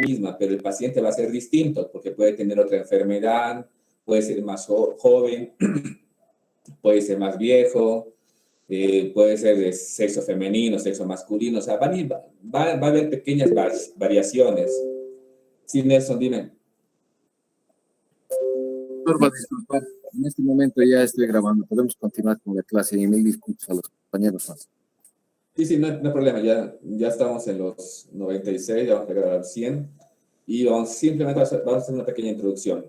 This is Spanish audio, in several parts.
misma, pero el paciente va a ser distinto porque puede tener otra enfermedad, puede ser más joven, puede ser más viejo, puede ser de sexo femenino, sexo masculino, o sea, va a haber pequeñas variaciones. Sí, Nelson, dime. Norma, disculpa, en este momento ya estoy grabando, podemos continuar con la clase y mil disculpas a los compañeros más. Sí, no hay problema, ya estamos en los 96, ya vamos a llegar al 100 y simplemente vamos a hacer una pequeña introducción.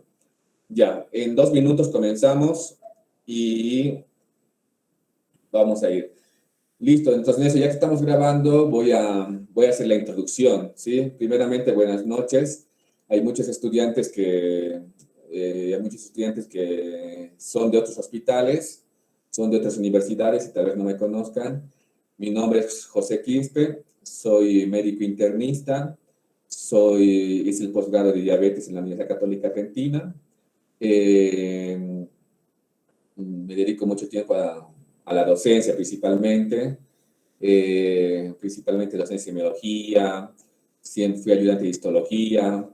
Ya, en 2 minutos comenzamos y vamos a ir. Listo, entonces ya que estamos grabando, voy a hacer la introducción, ¿sí? Primeramente, buenas noches. Hay muchos estudiantes que son de otros hospitales, son de otras universidades y tal vez no me conozcan. Mi nombre es José Quispe, soy médico internista, hice el posgrado de diabetes en la Universidad Católica Argentina. Me dedico mucho tiempo a la docencia principalmente docencia en semiología, siempre fui ayudante de histología.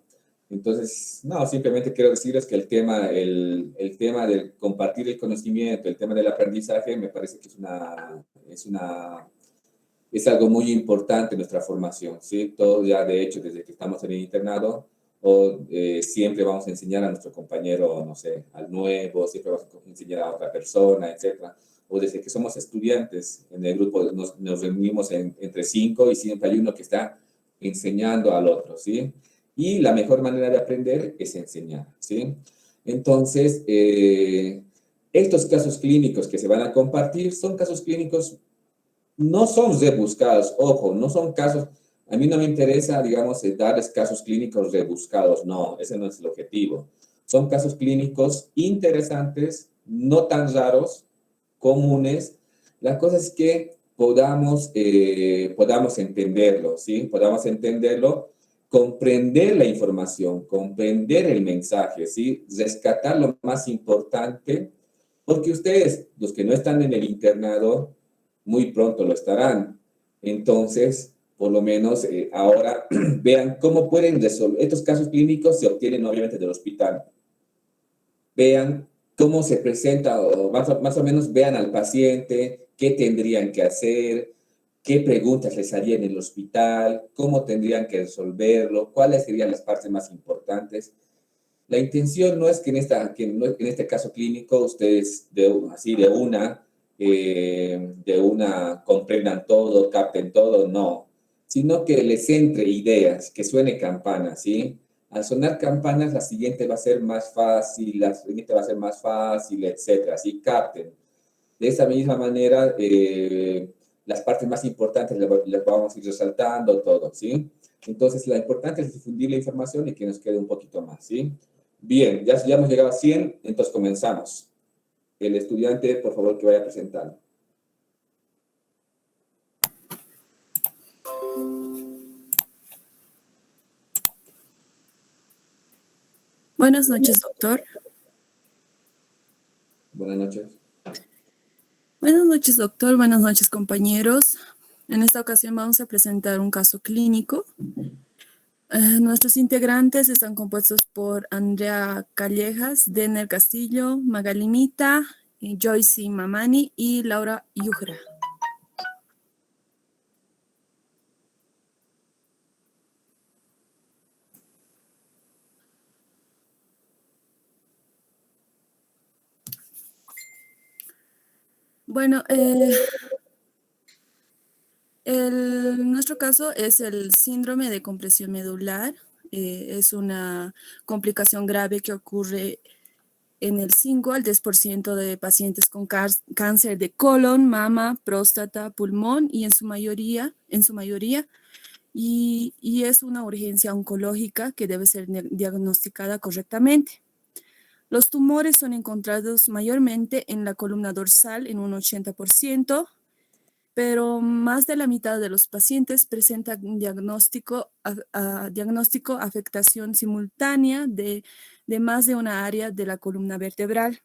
Entonces, no, simplemente quiero decirles que el tema del compartir el conocimiento, el tema del aprendizaje, me parece que es algo muy importante en nuestra formación, ¿sí? Todo ya, de hecho, desde que estamos en el internado, siempre vamos a enseñar a nuestro compañero, no sé, al nuevo, siempre vamos a enseñar a otra persona, etcétera. O desde que somos estudiantes, en el grupo nos reunimos entre 5 y siempre hay uno que está enseñando al otro, ¿sí? Y la mejor manera de aprender es enseñar, ¿sí? Entonces, estos casos clínicos que se van a compartir son casos clínicos, no son rebuscados, ojo, no son casos, a mí no me interesa, digamos, darles casos clínicos rebuscados, no, ese no es el objetivo. Son casos clínicos interesantes, no tan raros, comunes. La cosa es que podamos entenderlo, ¿sí? Podamos entenderlo, comprender la información, comprender el mensaje, ¿sí? Rescatar lo más importante, porque ustedes, los que no están en el internado, muy pronto lo estarán. Entonces, por lo menos ahora vean cómo pueden resolver. Estos casos clínicos se obtienen obviamente del hospital. Vean cómo se presenta, o más o menos vean al paciente, qué tendrían que hacer, qué preguntas les harían en el hospital, cómo tendrían que resolverlo, cuáles serían las partes más importantes. La intención no es que en este caso clínico ustedes de una comprendan todo, capten todo, no, sino que les entre ideas, que suene campanas, ¿sí? Al sonar campanas, la siguiente va a ser más fácil, la siguiente va a ser más fácil, etcétera, así capten. De esa misma manera, las partes más importantes las vamos a ir resaltando, todo, ¿sí? Entonces, lo importante es difundir la información y que nos quede un poquito más, ¿sí? Bien, ya hemos llegado a 100, entonces comenzamos. El estudiante, por favor, que vaya presentando. Buenas noches, doctor. Buenas noches. Buenas noches, doctor. Buenas noches, compañeros. En esta ocasión vamos a presentar un caso clínico. Nuestros integrantes están compuestos por Andrea Callejas, Denner Castillo, Magalimita, Joyce Mamani y Laura Yujra. Bueno, nuestro caso es el síndrome de compresión medular. Es una complicación grave que ocurre en el 5 al 10% de pacientes con cáncer de colon, mama, próstata, pulmón y en su mayoría, y es una urgencia oncológica que debe ser diagnosticada correctamente. Los tumores son encontrados mayormente en la columna dorsal en un 80%, pero más de la mitad de los pacientes presentan diagnóstico afectación simultánea de más de una área de la columna vertebral.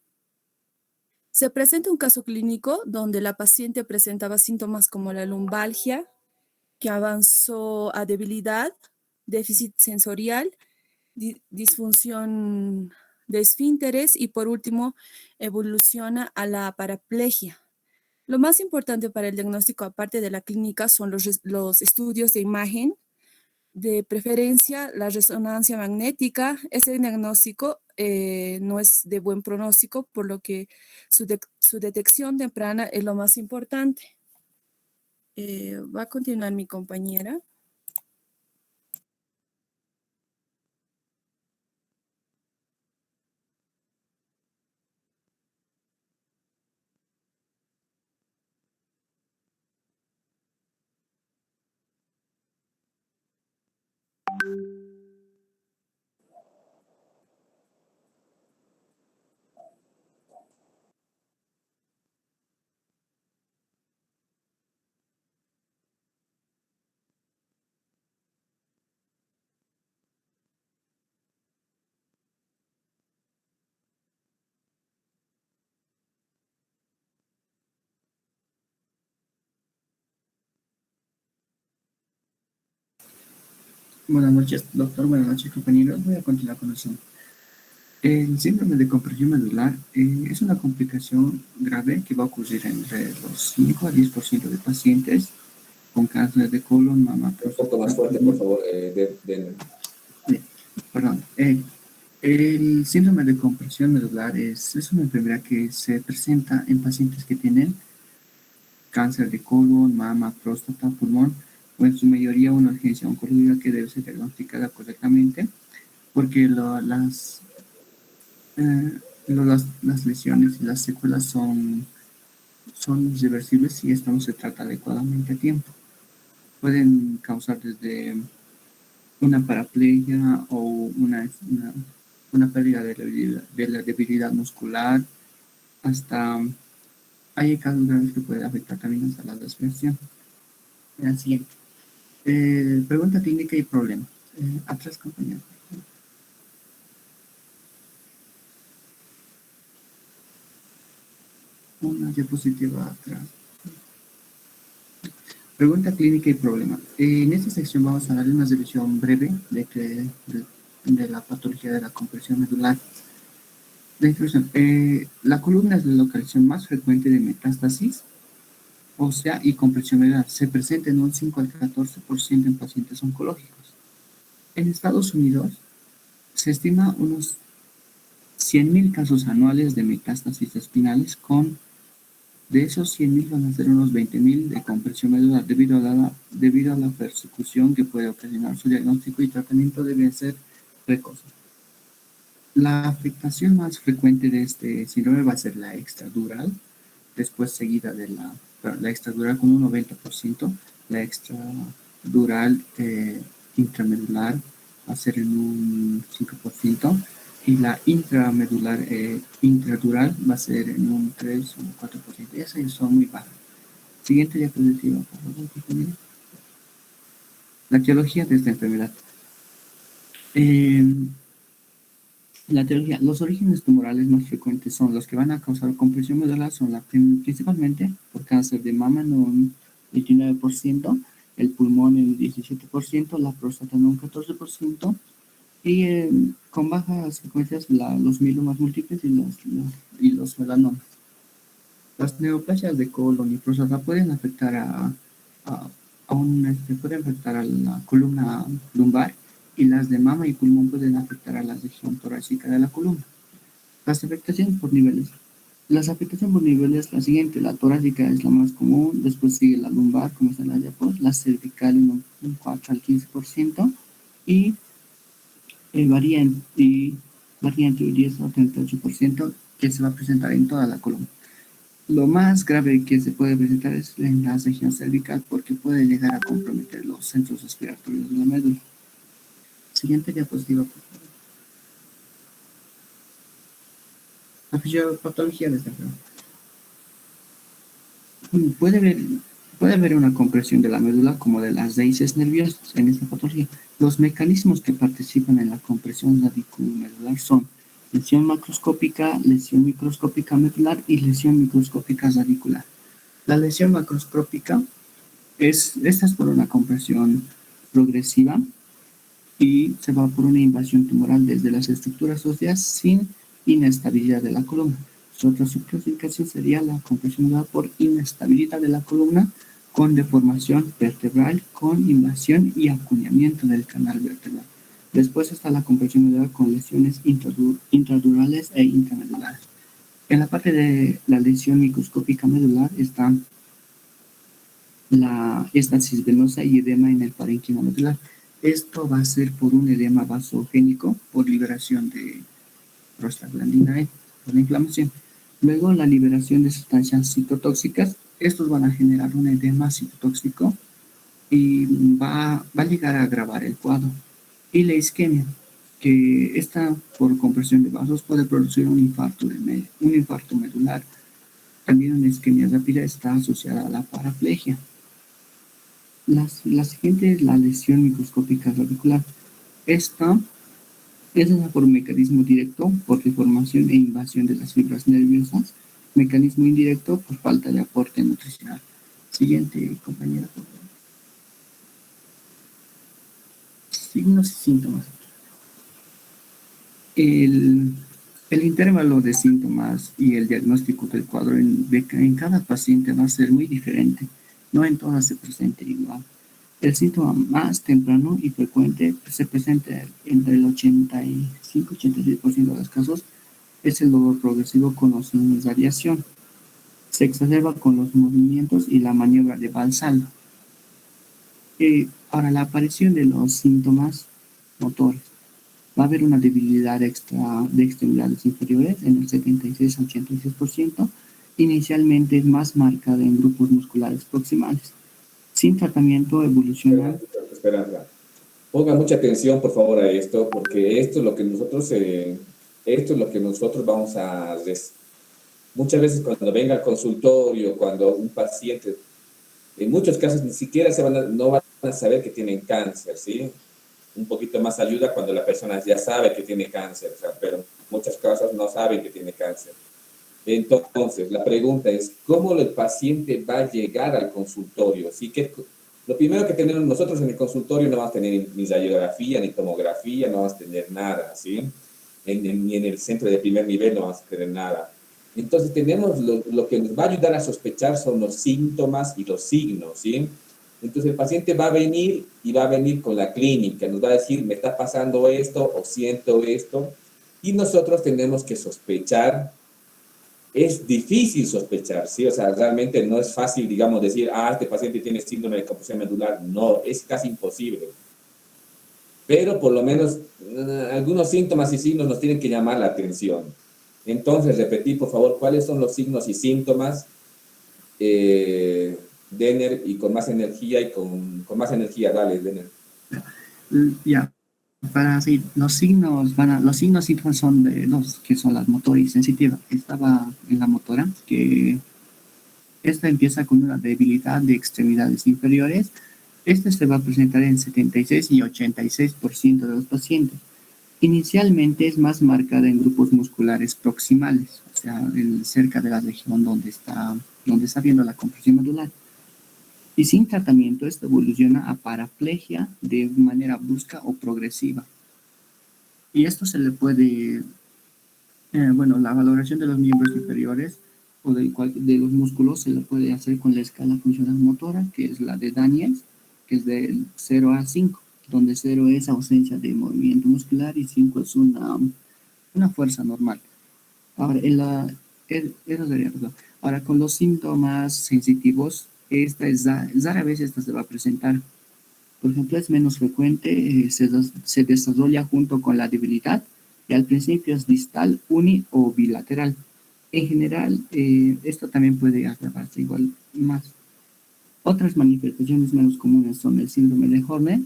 Se presenta un caso clínico donde la paciente presentaba síntomas como la lumbalgia, que avanzó a debilidad, déficit sensorial, disfunción de esfínteres y por último evoluciona a la paraplegia. Lo más importante para el diagnóstico, aparte de la clínica, son los estudios de imagen, de preferencia la resonancia magnética. Ese diagnóstico no es de buen pronóstico, por lo que su detección temprana es lo más importante. Va a continuar mi compañera. Buenas noches, doctor. Buenas noches, compañeros. Voy a continuar con el Zoom. El síndrome de compresión medular es una complicación grave que va a ocurrir entre los 5 a 10% de pacientes con cáncer de colon, mama, Un próstata. poco más fuerte, por favor. Perdón. El síndrome de compresión medular es una enfermedad que se presenta en pacientes que tienen cáncer de colon, mama, próstata, pulmón, o en su mayoría una urgencia oncológica que debe ser diagnosticada correctamente, porque las lesiones y las secuelas son irreversibles si esto no se trata adecuadamente a tiempo. Pueden causar desde una paraplegia o una pérdida de la debilidad muscular, hasta hay casos graves que pueden afectar también hasta la respiración. El siguiente. Pregunta clínica y problema. Atrás, compañero. Una diapositiva atrás. Pregunta clínica y problema. En esta sección vamos a darle una revisión breve de la patología de la compresión medular. La introducción. La columna es la localización más frecuente de metástasis ósea y compresión medular. Se presenta en un 5 al 14% en pacientes oncológicos. En Estados Unidos se estima unos 100,000 casos anuales de metástasis espinales. De esos 100,000 van a ser unos 20,000 de compresión medular debido a la persecución que puede ocasionar. Su diagnóstico y tratamiento deben ser precoces. La afectación más frecuente de este síndrome va a ser la extradural, después seguida de la extradural con un 90%, la extradural intramedular va a ser en un 5%, y la intradural va a ser en un 3 o 4%. Esas son muy bajas. Siguiente diapositiva, por favor, compañero. La etiología de esta enfermedad. La etiología, los orígenes tumorales más frecuentes son los que van a causar compresión medular, son principalmente por cáncer de mama en un 29%, el pulmón en un 17%, la próstata en un 14%, y con bajas frecuencias los mielomas múltiples y los melanomas. Las neoplasias de colon y próstata pueden afectar pueden afectar a la columna lumbar, y las de mama y pulmón pueden afectar a la región torácica de la columna. Las afectaciones por niveles. Las afectaciones por niveles, la siguiente: la torácica es la más común, después sigue la lumbar, como está en la diapos, la cervical en un 4 al 15%, y varía entre un 10 o 38%, que se va a presentar en toda la columna. Lo más grave que se puede presentar es en la región cervical, porque puede llegar a comprometer los centros respiratorios de la médula. Siguiente diapositiva, por favor. La fisiopatología de esta enfermedad. Puede haber una compresión de la médula como de las raíces nerviosas en esta patología. Los mecanismos que participan en la compresión radiculomedular son lesión macroscópica, lesión microscópica medular y lesión microscópica radicular. La lesión macroscópica esta es por una compresión progresiva y se va por una invasión tumoral desde las estructuras óseas sin inestabilidad de la columna. Su otra subclasificación sería la compresión medular por inestabilidad de la columna con deformación vertebral, con invasión y acuñamiento del canal vertebral. Después está la compresión medular con lesiones intradurales e intramedulares. En la parte de la lesión microscópica medular está la estasis venosa y edema en el parénquima medular. Esto va a ser por un edema vasogénico, por liberación de prostaglandina E, por la inflamación. Luego la liberación de sustancias citotóxicas. Estos van a generar un edema citotóxico y va a llegar a agravar el cuadro. Y la isquemia, que esta por compresión de vasos puede producir un infarto medular. También una isquemia rápida está asociada a la paraplegia. La siguiente es la lesión microscópica radicular. Esta es por mecanismo directo, por deformación e invasión de las fibras nerviosas. Mecanismo indirecto, por falta de aporte nutricional. Siguiente, compañera, por favor. Signos y síntomas. El intervalo de síntomas y el diagnóstico del cuadro en cada paciente va a ser muy diferente. No en todas se presenta igual. El síntoma más temprano y frecuente se presenta entre el 85-86% de los casos es el dolor progresivo con o sin radiación. Se exacerba con los movimientos y la maniobra de Valsalva. Ahora, la aparición de los síntomas motores. Va a haber una debilidad extra de extremidades inferiores en el 76-86%. Inicialmente es más marcada en grupos musculares proximales. Sin tratamiento evoluciona. Espera. Ponga mucha atención, por favor, a esto, porque esto es lo que nosotros vamos a... Muchas veces cuando venga al consultorio, cuando un paciente, en muchos casos ni siquiera no van a saber que tienen cáncer, ¿sí? Un poquito más ayuda cuando la persona ya sabe que tiene cáncer, o sea, pero en muchos casos no saben que tiene cáncer. Entonces, la pregunta es, ¿cómo el paciente va a llegar al consultorio? ¿Sí? Lo primero que tenemos nosotros en el consultorio no vamos a tener ni radiografía, ni tomografía, no vamos a tener nada, ¿sí? Ni en el centro de primer nivel no vamos a tener nada. Entonces, tenemos lo que nos va a ayudar a sospechar son los síntomas y los signos, ¿sí? Entonces, el paciente va a venir y va a venir con la clínica, nos va a decir, me está pasando esto o siento esto, y nosotros tenemos que sospechar. Es difícil sospechar, ¿sí? O sea, realmente no es fácil, digamos, decir, este paciente tiene síndrome de compresión medular. No, es casi imposible. Pero por lo menos algunos síntomas y signos nos tienen que llamar la atención. Entonces, repetir, por favor, cuáles son los signos y síntomas, Denner, y con más energía dale, Denner. Ya. Para sí, los signos y síntomas son de dos, que son las motora y sensitiva. Estaba en la motora, que esta empieza con una debilidad de extremidades inferiores. Este se va a presentar en 76 y 86% de los pacientes. Inicialmente es más marcada en grupos musculares proximales, o sea, cerca de la región donde está viendo la compresión medular. Y sin tratamiento, esto evoluciona a paraplegia de manera brusca o progresiva. Y esto se le puede, la valoración de los miembros inferiores o de los músculos se le puede hacer con la escala funcional motora, que es la de Daniels, que es de 0 a 5, donde 0 es ausencia de movimiento muscular y 5 es una fuerza normal. Ahora, ahora, con los síntomas sensitivos, rara vez esta se va a presentar. Por ejemplo, es menos frecuente, se desarrolla junto con la debilidad y al principio es distal, o bilateral. En general, esto también puede agravarse igual más. Otras manifestaciones menos comunes son el síndrome de Horner,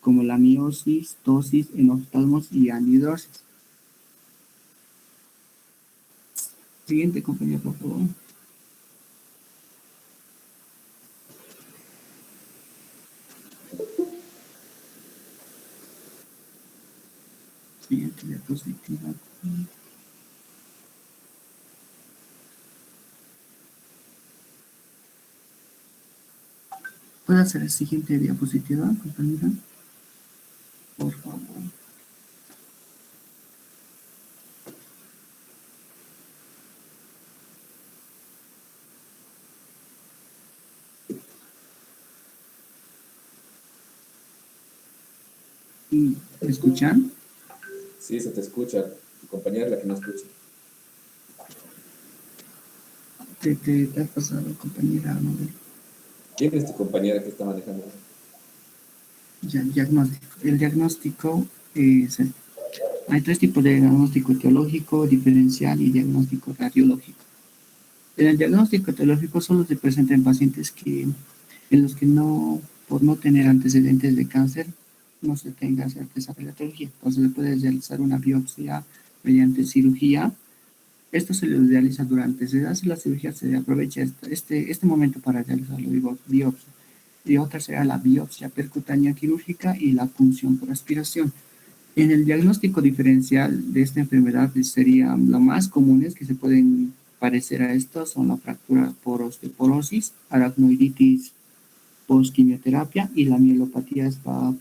como la miosis, tosis, enoftalmos y anhidrosis. Siguiente, compañero, por favor. Siguiente diapositiva. ¿Puede hacer la siguiente diapositiva, compañera? por favor. ¿Me escuchan? Sí, se te escucha. Tu compañera es la que no escucha. ¿Qué te ha pasado, compañera? No, ¿Quién es tu compañera que está manejando? ya, diagnóstico. El diagnóstico es, hay tres tipos de diagnóstico: etiológico, diferencial y diagnóstico radiológico. En el diagnóstico etiológico solo se presentan pacientes en los que no, por no tener antecedentes de cáncer, no se tenga certeza de la etiología. Entonces se puede realizar una biopsia mediante cirugía. Esto se le realiza durante, se hace la cirugía, se aprovecha este momento para realizar la biopsia. Y otra será la biopsia percutánea quirúrgica y la punción por aspiración. En el diagnóstico diferencial de esta enfermedad serían lo más comunes que se pueden parecer a esto, son la fractura por osteoporosis, aracnoiditis post-quimioterapia y la mielopatía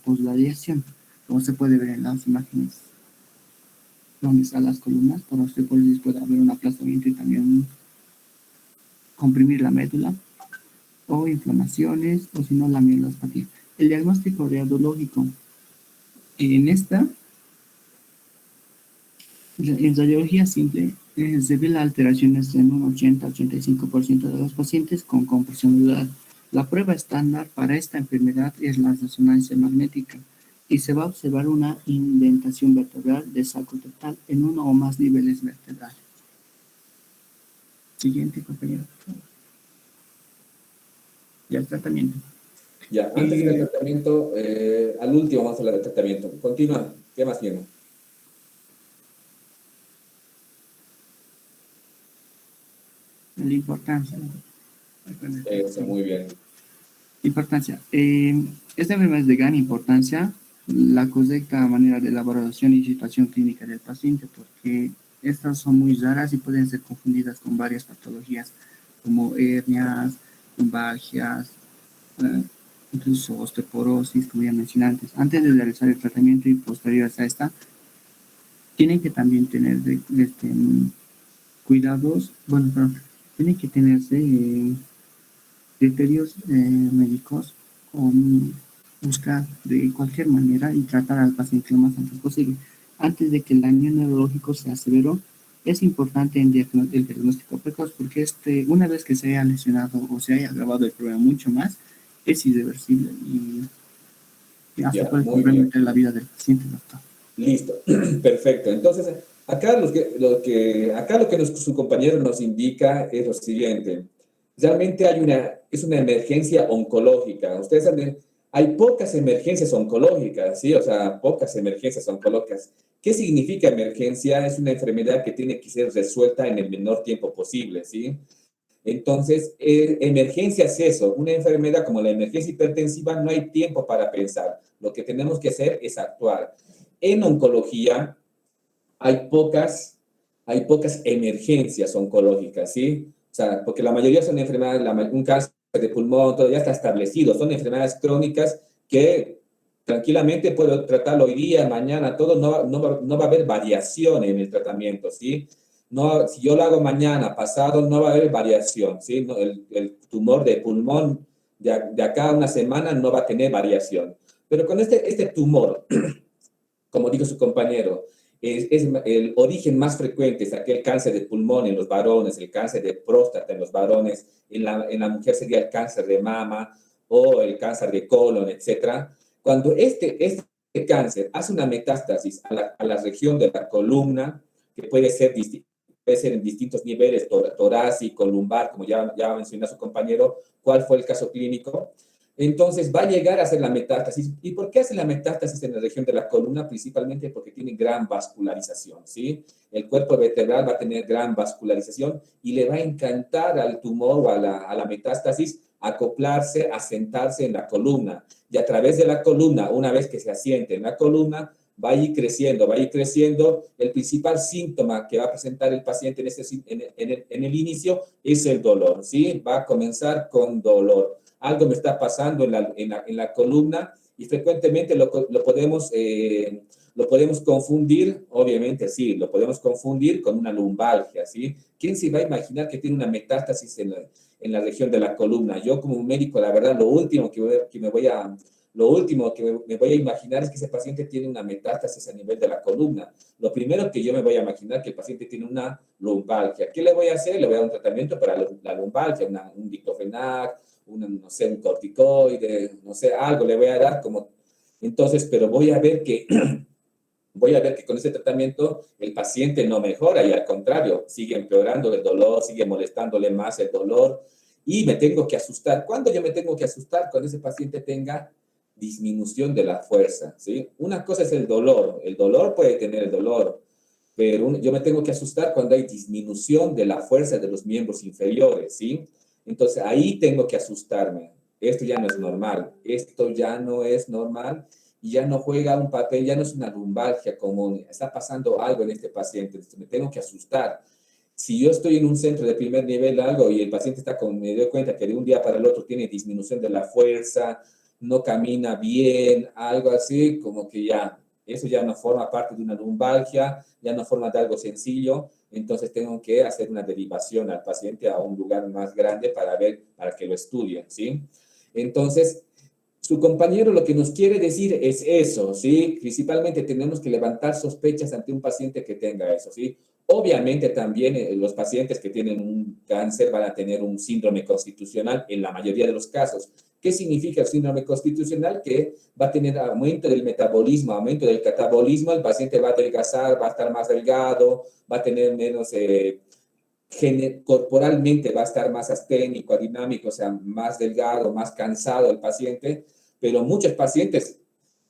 post-radiación, como se puede ver en las imágenes donde están las columnas. Por osteoporosis puede haber un aplastamiento y también comprimir la médula, o inflamaciones, o si no, la mielopatía. El diagnóstico radiológico en radiología simple se ve las alteraciones en un 80-85% de los pacientes con compresión medular. La prueba estándar para esta enfermedad es la resonancia magnética y se va a observar una indentación vertebral de saco total en uno o más niveles vertebrales. Siguiente, compañero. Ya el tratamiento. Ya, antes del tratamiento, al último vamos a hablar del tratamiento. Continúa. ¿Qué más tiene? La importancia. Eso, muy bien. Importancia. Esta enfermedad es de gran importancia, la correcta manera de elaboración y situación clínica del paciente, porque estas son muy raras y pueden ser confundidas con varias patologías como hernias, lumbalgias, incluso osteoporosis, como ya mencioné antes. Antes de realizar el tratamiento y posterior a esta, tienen que también tener cuidados, bueno, perdón, tienen que tenerse criterios médicos, con buscar de cualquier manera y tratar al paciente lo más antes posible. Antes de que el daño neurológico sea severo, es importante el diagnóstico precoz, porque una vez que se haya lesionado o se haya agravado el problema mucho más, es irreversible y hasta puede comprometer la vida del paciente, doctor. Listo, perfecto. Entonces, acá lo que su compañero nos indica es lo siguiente. Realmente es una emergencia oncológica. Ustedes saben, hay pocas emergencias oncológicas, ¿sí? O sea, pocas emergencias oncológicas. ¿Qué significa emergencia? Es una enfermedad que tiene que ser resuelta en el menor tiempo posible, ¿sí? Entonces, emergencia es eso. Una enfermedad como la emergencia hipertensiva no hay tiempo para pensar. Lo que tenemos que hacer es actuar. En oncología hay pocas emergencias oncológicas, ¿sí? O sea, porque la mayoría son enfermedades, un cáncer de pulmón, todo ya está establecido. Son enfermedades crónicas que tranquilamente puedo tratarlo hoy día, mañana, todo, no va a haber variación en el tratamiento, ¿sí? No, si yo lo hago mañana, pasado, no va a haber variación, ¿sí? No, el tumor de pulmón de acá a una semana no va a tener variación. Pero con este tumor, como dijo su compañero, es el origen más frecuente es aquel cáncer de pulmón en los varones, el cáncer de próstata en los varones, en la mujer sería el cáncer de mama o el cáncer de colon, etc. Cuando este cáncer hace una metástasis a la región de la columna, que puede ser en distintos niveles, torácico, lumbar, como ya mencionó su compañero, ¿cuál fue el caso clínico? Entonces va a llegar a hacer la metástasis. ¿Y por qué hace la metástasis en la región de la columna? Principalmente porque tiene gran vascularización, ¿sí? El cuerpo vertebral va a tener gran vascularización y le va a encantar al tumor o a la metástasis acoplarse, asentarse en la columna. Y a través de la columna, una vez que se asiente en la columna, va a ir creciendo, va a ir creciendo. El principal síntoma que va a presentar el paciente en el inicio es el dolor, ¿sí? Va a comenzar con dolor. Algo me está pasando en la columna y frecuentemente lo podemos confundir, obviamente sí, lo podemos confundir con una lumbalgia, ¿sí? ¿Quién se va a imaginar que tiene una metástasis en la región de la columna? Yo como médico, la verdad, lo último que me voy a imaginar es que ese paciente tiene una metástasis a nivel de la columna. Lo primero que yo me voy a imaginar es que el paciente tiene una lumbalgia. ¿Qué le voy a hacer? Le voy a dar un tratamiento para la lumbalgia, un diclofenac, no sé, un corticoide, no sé, algo le voy a dar como... Entonces, pero voy a ver que con ese tratamiento el paciente no mejora y al contrario, sigue empeorando el dolor, sigue molestándole más el dolor y me tengo que asustar. ¿Cuándo yo me tengo que asustar? Cuando ese paciente tenga disminución de la fuerza, ¿sí? Una cosa es el dolor puede tener el dolor, pero yo me tengo que asustar cuando hay disminución de la fuerza de los miembros inferiores, ¿sí? Entonces ahí tengo que asustarme. Esto ya no es normal, esto ya no es normal y ya no juega un papel, ya no es una lumbalgia común, está pasando algo en este paciente, entonces me tengo que asustar. Si yo estoy en un centro de primer nivel algo y el paciente me doy cuenta que de un día para el otro tiene disminución de la fuerza, no camina bien, algo así, como que ya, eso ya no forma parte de una lumbalgia, ya no forma de algo sencillo, entonces tengo que hacer una derivación al paciente a un lugar más grande para que lo estudien, ¿sí? Entonces, su compañero lo que nos quiere decir es eso, ¿sí? Principalmente tenemos que levantar sospechas ante un paciente que tenga eso, ¿sí? Obviamente también los pacientes que tienen un cáncer van a tener un síndrome constitucional en la mayoría de los casos. ¿Qué significa el síndrome constitucional? Que va a tener aumento del metabolismo, aumento del catabolismo, el paciente va a adelgazar, va a estar más delgado, va a tener menos... corporalmente va a estar más asténico, dinámico, o sea, más delgado, más cansado el paciente, pero muchos pacientes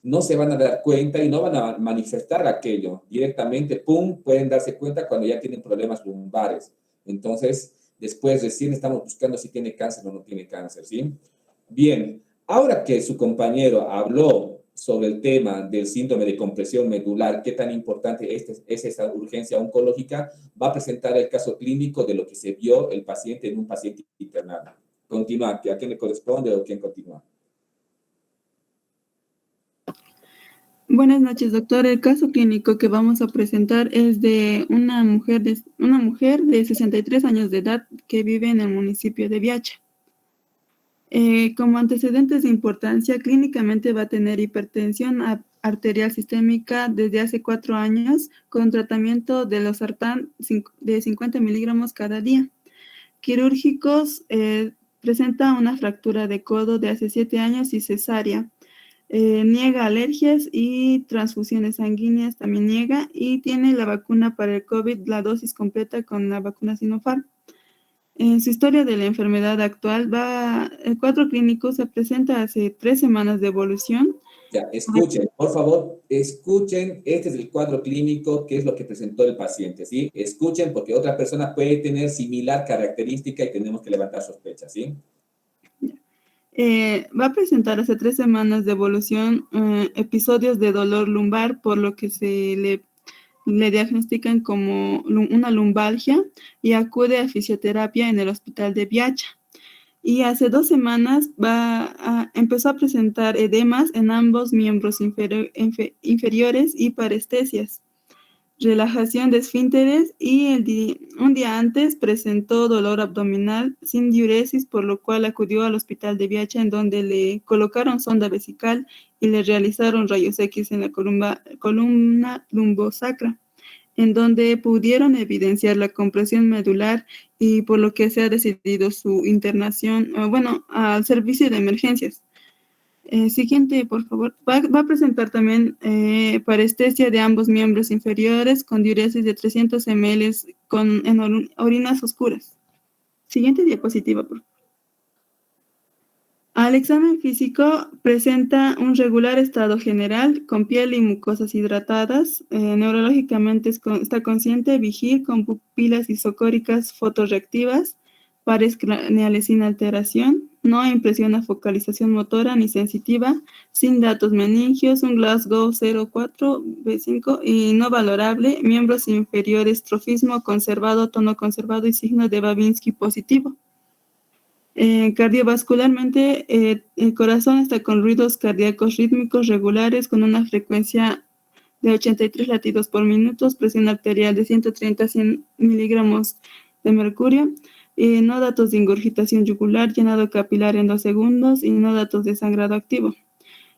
no se van a dar cuenta y no van a manifestar aquello. Directamente, pum, pueden darse cuenta cuando ya tienen problemas lumbares. Entonces, después recién estamos buscando si tiene cáncer o no tiene cáncer, ¿sí? Bien, ahora que su compañero habló sobre el tema del síndrome de compresión medular, qué tan importante es esa urgencia oncológica, va a presentar el caso clínico de lo que se vio el paciente en un paciente internado. Continúa, ¿a quién le corresponde o quién continúa? Buenas noches, doctor. El caso clínico que vamos a presentar es de una mujer de 63 años de edad que vive en el municipio de Viacha. Como antecedentes de importancia, clínicamente va a tener hipertensión arterial sistémica desde hace 4 años con tratamiento de losartán de 50 miligramos cada día. Quirúrgicos, presenta una fractura de codo de hace 7 años y cesárea. Niega alergias y transfusiones sanguíneas, también niega, y tiene la vacuna para el COVID, la dosis completa con la vacuna Sinopharm. En su historia de la enfermedad actual, el cuadro clínico se presenta hace 3 semanas de evolución. Ya, escuchen, por favor, escuchen, este es el cuadro clínico, que es lo que presentó el paciente, ¿sí? Escuchen, porque otra persona puede tener similar característica y tenemos que levantar sospechas, ¿sí? Va a presentar hace 3 semanas de evolución episodios de dolor lumbar, por lo que se le diagnostican como una lumbalgia y acude a fisioterapia en el hospital de Viacha. Y hace 2 semanas empezó a presentar edemas en ambos miembros inferiores y parestesias, relajación de esfínteres, y un día antes presentó dolor abdominal sin diuresis, por lo cual acudió al hospital de Viacha, en donde le colocaron sonda vesical y le realizaron rayos X en la columna lumbosacra, en donde pudieron evidenciar la compresión medular, y por lo que se ha decidido su internación, al servicio de emergencias. Siguiente, por favor. Va a presentar también parestesia de ambos miembros inferiores con diuresis de 300 ml en orinas oscuras. Siguiente diapositiva, por favor. Al examen físico presenta un regular estado general con piel y mucosas hidratadas. Neurológicamente está consciente, vigil, con pupilas isocóricas fotorreactivas, pares craneales sin alteración, no impresiona focalización motora ni sensitiva, sin datos meningios, un Glasgow 0,4/5 y no valorable, miembros inferiores, trofismo conservado, tono conservado y signo de Babinski positivo. Cardiovascularmente, el corazón está con ruidos cardíacos rítmicos regulares con una frecuencia de 83 latidos por minuto, presión arterial de 130 a 100 miligramos de mercurio, no datos de ingurgitación yugular, llenado capilar en 2 segundos y no datos de sangrado activo.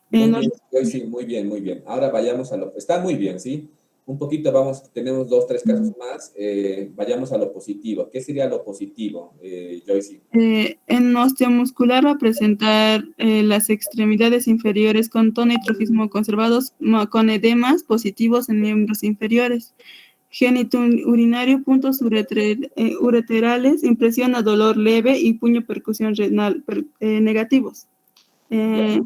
Muy bien, sí, muy bien, muy bien. Ahora vayamos a lo... Está muy bien, ¿sí? Un poquito tenemos 2, 3 casos más. Vayamos a lo positivo. ¿Qué sería lo positivo, Joyce? En osteomuscular va a presentar las extremidades inferiores con tono y trofismo conservados, con edemas positivos en miembros inferiores. Genitourinario, puntos ureterales, impresión a dolor leve y puño percusión renal negativos. En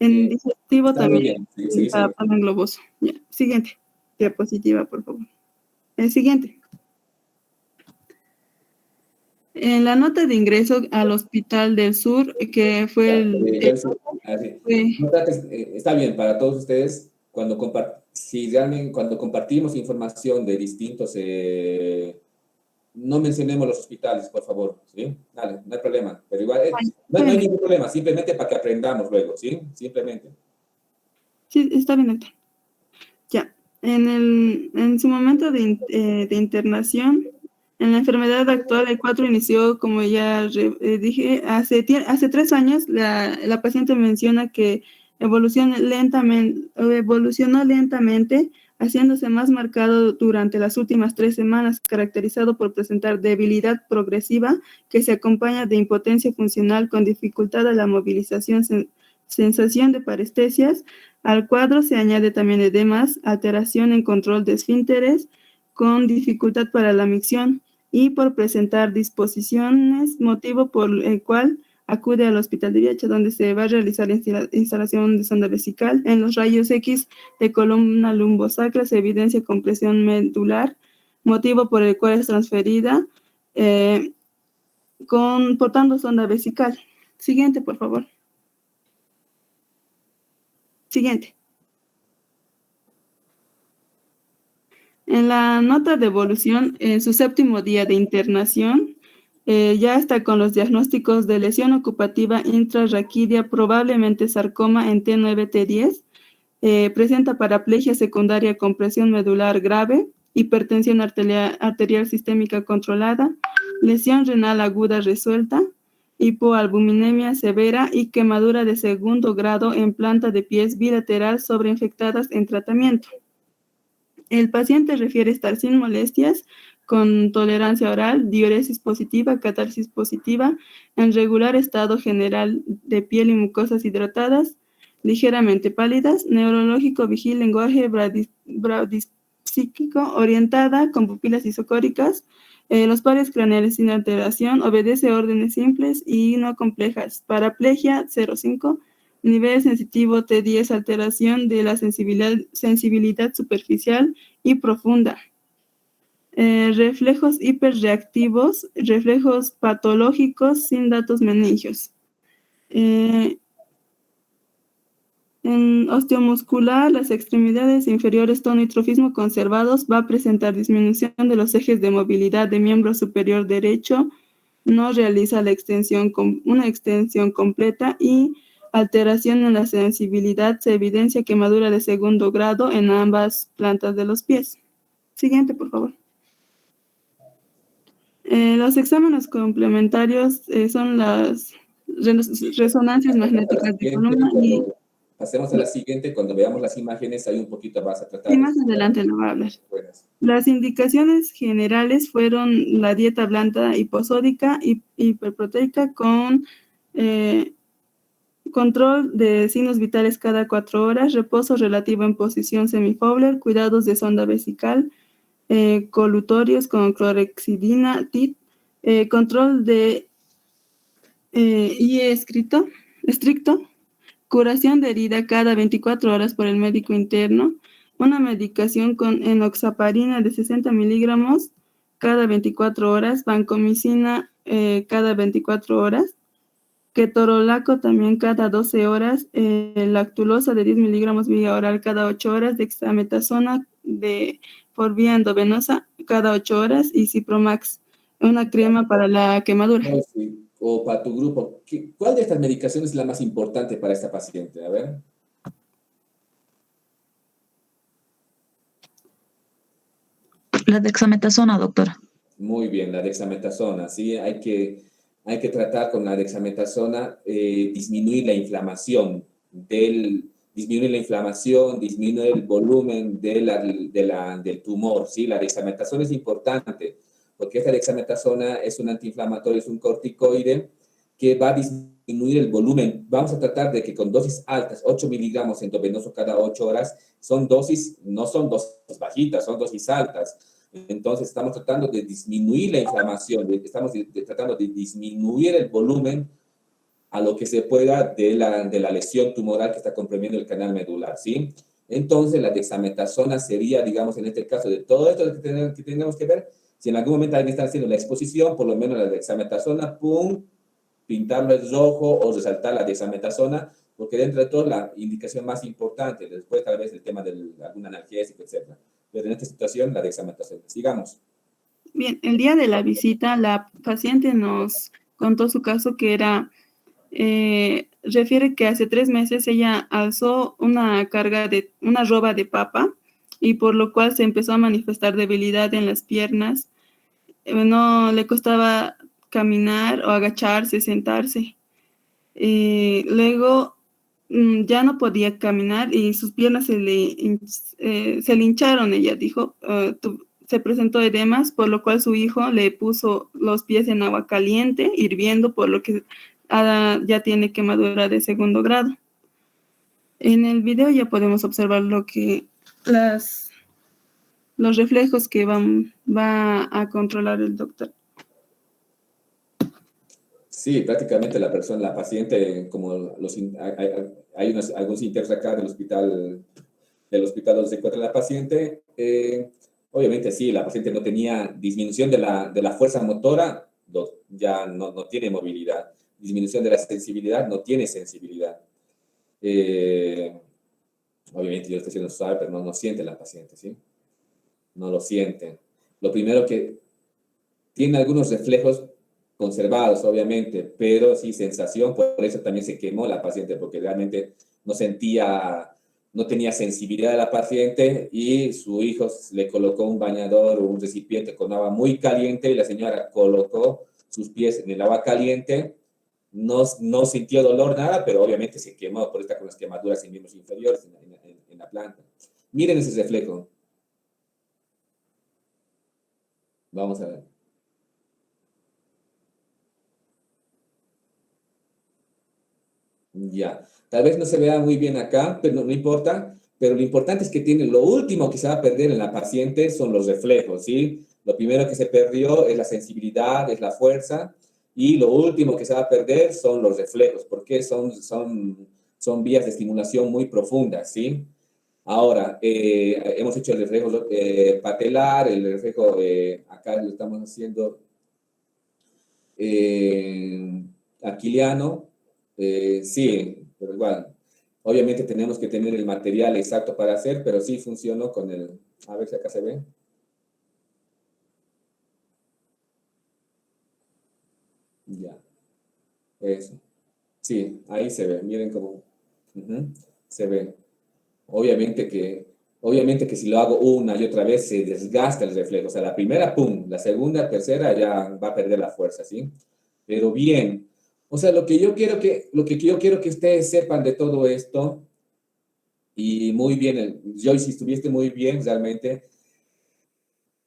digestivo también está en globoso. Ya. Siguiente diapositiva, por favor. El siguiente. En la nota de ingreso al Hospital del Sur, que fue está bien para todos ustedes, cuando compartimos información de distintos, no mencionemos los hospitales, por favor, ¿sí? Dale, no hay problema, pero igual, no hay ningún problema, simplemente para que aprendamos luego, ¿sí? Simplemente. Sí, está bien, doctor. Ya, en su momento de internación, en la enfermedad actual, el 4 inició, como ya dije, hace 3 años, la paciente menciona que evolucionó lentamente, haciéndose más marcado durante las últimas 3 semanas, caracterizado por presentar debilidad progresiva que se acompaña de impotencia funcional con dificultad a la movilización, sensación de parestesias. Al cuadro se añade también edemas, alteración en control de esfínteres, con dificultad para la micción y por presentar disposiciones, motivo por el cual acude al Hospital de Viacha, donde se va a realizar la instalación de sonda vesical. En los rayos X de columna lumbosacra se evidencia compresión medular, motivo por el cual es transferida portando sonda vesical. Siguiente, por favor. Siguiente. En la nota de evolución, en su 7º día de internación, ya está con los diagnósticos de lesión ocupativa intrarraquídea, probablemente sarcoma en T9-T10, presenta paraplegia secundaria con presión medular grave, hipertensión arterial sistémica controlada, lesión renal aguda resuelta, hipoalbuminemia severa y quemadura de 2º grado en planta de pies bilateral sobreinfectadas en tratamiento. El paciente refiere estar sin molestias, con tolerancia oral, diuresis positiva, catarsis positiva, en regular estado general de piel y mucosas hidratadas, ligeramente pálidas, neurológico, vigil, lenguaje bradipsíquico, orientada, con pupilas isocóricas, los pares craneales sin alteración, obedece órdenes simples y no complejas, paraplegia 0,5, nivel sensitivo T10, alteración de la sensibilidad superficial y profunda. Reflejos hiperreactivos, reflejos patológicos sin datos meningios. En osteomuscular, las extremidades inferiores, tono y trofismo conservados, va a presentar disminución de los ejes de movilidad de miembro superior derecho, no realiza una extensión completa y alteración en la sensibilidad, se evidencia quemadura de 2º grado en ambas plantas de los pies. Siguiente, por favor. Los exámenes complementarios son las resonancias magnéticas de columna y... Pasemos a la siguiente, cuando veamos las imágenes, ahí un poquito vas a tratar. Y más adelante lo va a hablar. Las indicaciones generales fueron la dieta blanda hiposódica y hiperproteica con control de signos vitales cada 4 horas, reposo relativo en posición semifowler, cuidados de sonda vesical, colutorios con clorhexidina, TIT, control de IE estricto, curación de herida cada 24 horas por el médico interno, una medicación con enoxaparina de 60 miligramos cada 24 horas, vancomicina cada 24 horas, ketorolaco también cada 12 horas, lactulosa de 10 miligramos vía oral cada 8 horas, dexametasona por vía endovenosa cada 8 horas y Cipromax, una crema para la quemadura. Sí. o para tu grupo, ¿cuál de estas medicaciones es la más importante para esta paciente? A ver. La dexametasona, doctora. Muy bien, la dexametasona, ¿sí? Hay que tratar con la dexametasona, disminuir la inflamación disminuir la inflamación, disminuir el volumen del tumor, ¿sí? La dexametasona es importante, porque esta dexametasona es un antiinflamatorio, es un corticoide que va a disminuir el volumen. Vamos a tratar de que con dosis altas, 8 miligramos endovenoso cada 8 horas, son dosis, no son dosis bajitas, son dosis altas. Entonces, estamos tratando de disminuir la inflamación, estamos tratando de disminuir el volumen a lo que se pueda de la lesión tumoral que está comprimiendo el canal medular, ¿sí? Entonces, la dexametasona sería, digamos, en este caso, de todo esto que tenemos que ver, si en algún momento alguien está haciendo la exposición, por lo menos la dexametasona, pum, pintarlo en rojo o resaltar la dexametasona, porque dentro de todo la indicación más importante, después tal vez el tema de algún analgésico, etc. Pero en esta situación, la dexametasona. Sigamos. Bien, el día de la visita, la paciente nos contó su caso que era, refiere que hace 3 meses ella alzó una roba de papa y por lo cual se empezó a manifestar debilidad en las piernas. No le costaba caminar o agacharse, sentarse. Luego ya no podía caminar y sus piernas se le hincharon, ella dijo. Se presentó edemas, por lo cual su hijo le puso los pies en agua caliente, hirviendo, por lo que ya tiene quemadura de 2º grado. En el video ya podemos observar los reflejos que va a controlar el doctor. Sí, prácticamente la paciente, como hay algunos internos acá del hospital donde se encuentra la paciente, obviamente sí, la paciente no tenía disminución de la fuerza motora, ya no tiene movilidad, disminución de la sensibilidad, no tiene sensibilidad. Obviamente yo lo estoy haciendo suave, pero no siente la paciente, ¿sí? No lo siente. Lo primero que tiene algunos reflejos conservados, obviamente, pero sí sensación, por eso también se quemó la paciente, porque realmente no tenía sensibilidad de la paciente y su hijo le colocó un bañador o un recipiente con agua muy caliente y la señora colocó sus pies en el agua caliente, no sintió dolor, nada, pero obviamente se quemó por estar con las quemaduras en miembros inferiores en la planta. Miren ese reflejo. Vamos a ver. Ya, tal vez no se vea muy bien acá, pero no importa, pero lo importante es que lo último que se va a perder en la paciente son los reflejos, ¿sí? Lo primero que se perdió es la sensibilidad, es la fuerza, y lo último que se va a perder son los reflejos, porque son vías de estimulación muy profundas, ¿sí? Ahora, hemos hecho el reflejo patelar, el reflejo, acá lo estamos haciendo aquiliano. Sí, pero igual, obviamente tenemos que tener el material exacto para hacer, pero sí funcionó con a ver si acá se ve. Ya, eso. Sí, ahí se ve, miren cómo se ve. Obviamente que si lo hago una y otra vez se desgasta el reflejo. O sea, la primera, pum, la segunda, tercera ya va a perder la fuerza, ¿sí? Pero bien. O sea, lo que yo quiero que ustedes sepan de todo esto, y muy bien, Joyce, si estuviste muy bien, realmente,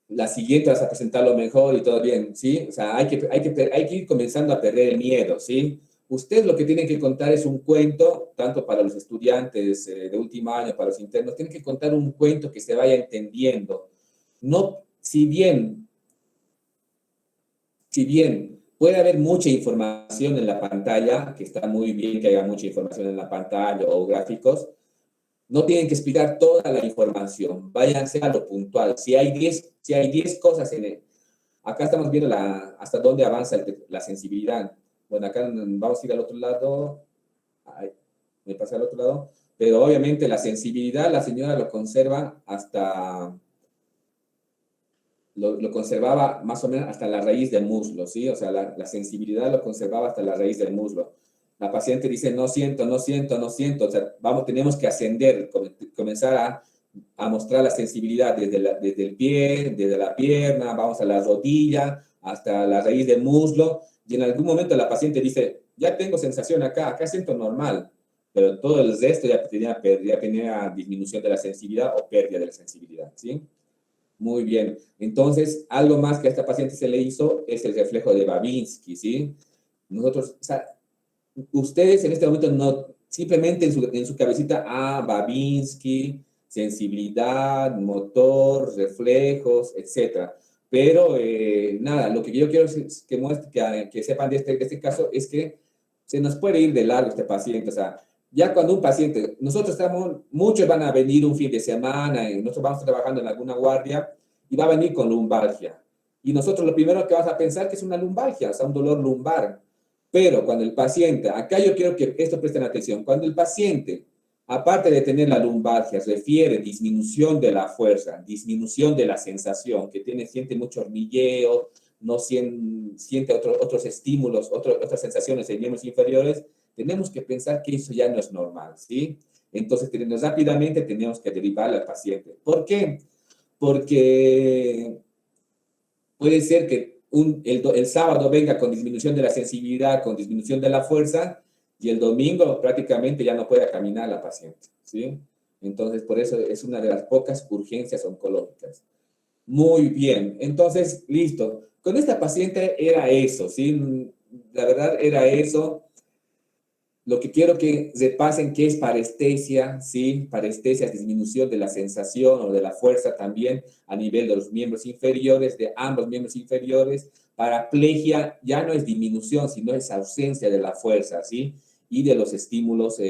la siguiente vas a presentarlo mejor y todo bien, ¿sí? O sea, hay que ir comenzando a perder el miedo, ¿sí? Usted lo que tiene que contar es un cuento, tanto para los estudiantes de último año, para los internos, tienen que contar un cuento que se vaya entendiendo. No, si bien puede haber mucha información en la pantalla, que está muy bien que haya mucha información en la pantalla o gráficos, no tienen que explicar toda la información, váyanse a lo puntual. Si hay 10 cosas acá estamos viendo hasta dónde avanza la sensibilidad. Bueno, acá vamos a ir al otro lado, ay, me pasé al otro lado, pero obviamente la sensibilidad la señora lo conserva hasta lo conservaba más o menos hasta la raíz del muslo, ¿sí? O sea, la sensibilidad lo conservaba hasta la raíz del muslo. La paciente dice, no siento, no siento, no siento. O sea, tenemos que ascender, comenzar a mostrar la sensibilidad desde el pie, desde la pierna, vamos a la rodilla, hasta la raíz del muslo. Y en algún momento la paciente dice, ya tengo sensación acá siento normal. Pero todo el resto ya tenía disminución de la sensibilidad o pérdida de la sensibilidad, ¿sí? Muy bien. Entonces, algo más que a esta paciente se le hizo es el reflejo de Babinski, ¿sí? Nosotros, o sea, ustedes en este momento no, simplemente en su cabecita, Babinski, sensibilidad, motor, reflejos, etc. Pero, nada, lo que yo quiero que sepan de este caso es que se nos puede ir de largo este paciente, o sea, ya cuando un paciente, muchos van a venir un fin de semana y nosotros vamos trabajando en alguna guardia y va a venir con lumbalgia. Y nosotros lo primero que vamos a pensar que es una lumbalgia, o sea, un dolor lumbar. Pero cuando el paciente, acá yo quiero que esto presten atención, cuando el paciente, aparte de tener la lumbalgia, refiere disminución de la fuerza, disminución de la sensación, siente mucho hormigueo, no siente otros estímulos, otras sensaciones en miembros inferiores, tenemos que pensar que eso ya no es normal, ¿sí? Entonces, rápidamente tenemos que derivar al paciente. ¿Por qué? Porque puede ser que el sábado venga con disminución de la sensibilidad, con disminución de la fuerza, y el domingo prácticamente ya no puede caminar la paciente, ¿sí? Entonces, por eso es una de las pocas urgencias oncológicas. Muy bien, entonces, listo. Con esta paciente era eso, ¿sí? La verdad era eso. Lo que quiero que repasen qué es parestesia, ¿sí? Parestesia es disminución de la sensación o de la fuerza también a nivel de los miembros inferiores, de ambos miembros inferiores. Paraplegia ya no es disminución, sino es ausencia de la fuerza, ¿sí? Y de los estímulos,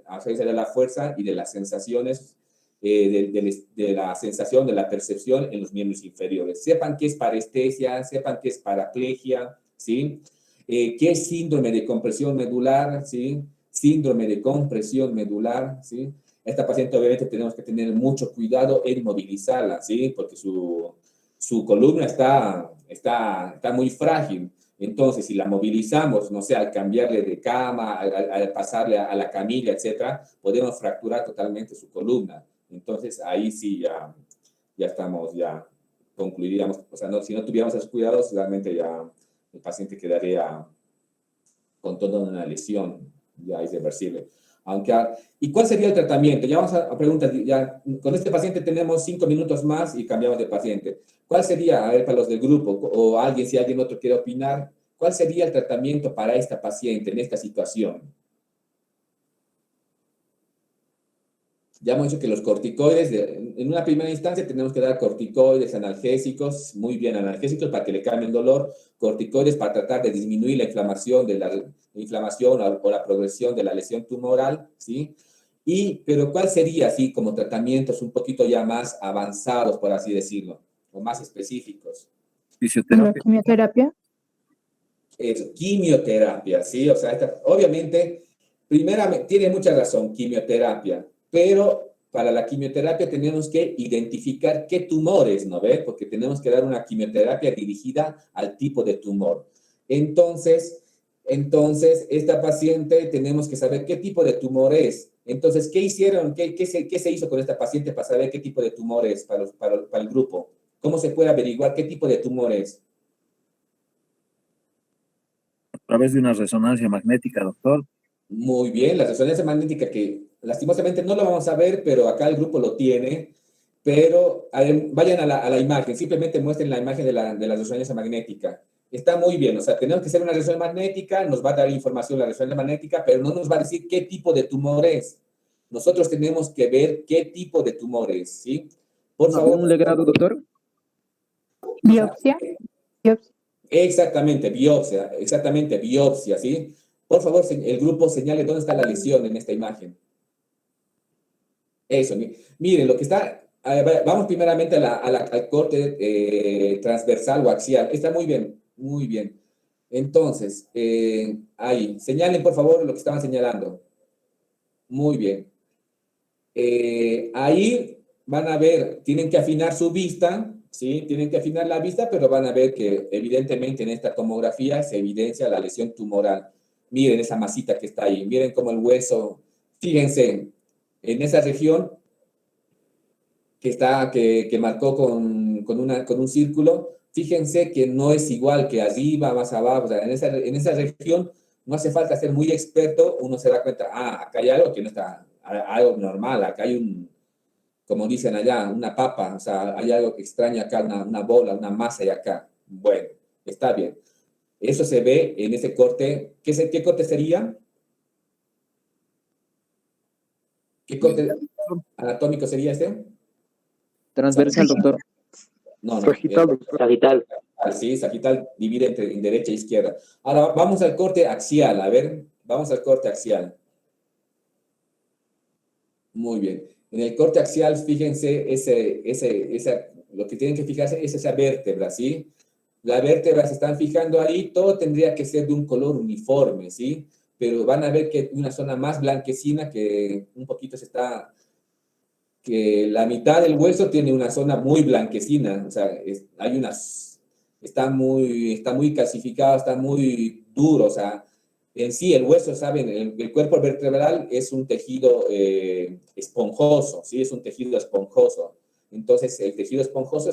ausencia de la fuerza y de las sensaciones, de la sensación, de la percepción en los miembros inferiores. Sepan qué es parestesia, sepan qué es paraplegia, ¿sí? ¿Qué es síndrome de compresión medular? ¿Sí? Síndrome de compresión medular, ¿sí? Esta paciente obviamente tenemos que tener mucho cuidado en movilizarla, ¿sí? Porque su columna está muy frágil. Entonces, si la movilizamos, no sé, al cambiarle de cama, al pasarle a la camilla, etcétera, podemos fracturar totalmente su columna. Entonces, ahí sí ya estamos, ya concluiríamos, o sea, si no tuviéramos esos cuidados, realmente ya el paciente quedaría con toda una lesión ya irreversible. ¿Y cuál sería el tratamiento? Ya vamos a preguntas. Ya, con este paciente tenemos 5 minutos más y cambiamos de paciente. ¿Cuál sería, a ver, para los del grupo, o si alguien otro quiere opinar, cuál sería el tratamiento para esta paciente en esta situación? Ya hemos dicho que los corticoides, en una primera instancia tenemos que dar corticoides, analgésicos, muy bien analgésicos para que le cambie el dolor, corticoides para tratar de disminuir la inflamación, o la progresión de la lesión tumoral, ¿sí? Pero ¿cuál sería, así, como tratamientos un poquito ya más avanzados, por así decirlo, o más específicos? Fisioterapia. Quimioterapia. Eso, quimioterapia, ¿sí? O sea, obviamente, primeramente, tiene mucha razón, quimioterapia, pero para la quimioterapia tenemos que identificar qué tumores, ¿no ve? Porque tenemos que dar una quimioterapia dirigida al tipo de tumor. Entonces, esta paciente tenemos que saber qué tipo de tumor es. Entonces, ¿qué hicieron? ¿Qué se hizo con esta paciente para saber qué tipo de tumor es para el grupo? ¿Cómo se puede averiguar qué tipo de tumor es? A través de una resonancia magnética, doctor. Muy bien, la resonancia magnética que lastimosamente no lo vamos a ver, pero acá el grupo lo tiene, pero vayan a la imagen, simplemente muestren la imagen de la resonancia magnética. Está muy bien, o sea, tenemos que hacer una resonancia magnética, nos va a dar información la resonancia magnética, pero no nos va a decir qué tipo de tumor es. Nosotros tenemos que ver qué tipo de tumor es, ¿sí? Por favor. ¿Un legrado, doctor? Biopsia. Exactamente, biopsia, ¿sí? Por favor, el grupo señale dónde está la lesión en esta imagen. Eso, miren, lo que está, vamos primeramente al corte transversal o axial. Está muy bien, muy bien. Entonces, ahí, señalen por favor lo que estaban señalando. Muy bien. Ahí van a ver, tienen que afinar su vista ¿sí? Tienen que afinar la vista, pero van a ver que evidentemente en esta tomografía se evidencia la lesión tumoral. Miren esa masita que está ahí, miren cómo el hueso, fíjense, en esa región que marcó con un círculo, fíjense que no es igual que arriba, más abajo, o sea, en esa región no hace falta ser muy experto, uno se da cuenta, acá hay algo que no está, algo normal, acá hay como dicen allá, una papa, o sea, hay algo extraño acá, una bola, una masa y acá. Bueno, está bien. Eso se ve en ese corte. ¿Qué corte sería? ¿Qué corte anatómico sería este? Transversal, doctor. No, no. Sagital, doctor. Sagital. Sí, sagital divide en derecha e izquierda. Ahora vamos al corte axial. A ver, vamos al corte axial. Muy bien. En el corte axial, fíjense, lo que tienen que fijarse es esa vértebra, ¿sí? Las vértebras se están fijando ahí, todo tendría que ser de un color uniforme, ¿sí? Pero van a ver que hay una zona más blanquecina que un poquito que la mitad del hueso tiene una zona muy blanquecina, o sea, está muy calcificado, está muy duro, o sea, en sí el hueso, ¿saben? El cuerpo vertebral es un tejido esponjoso, ¿sí? Es un tejido esponjoso. Entonces, el tejido esponjoso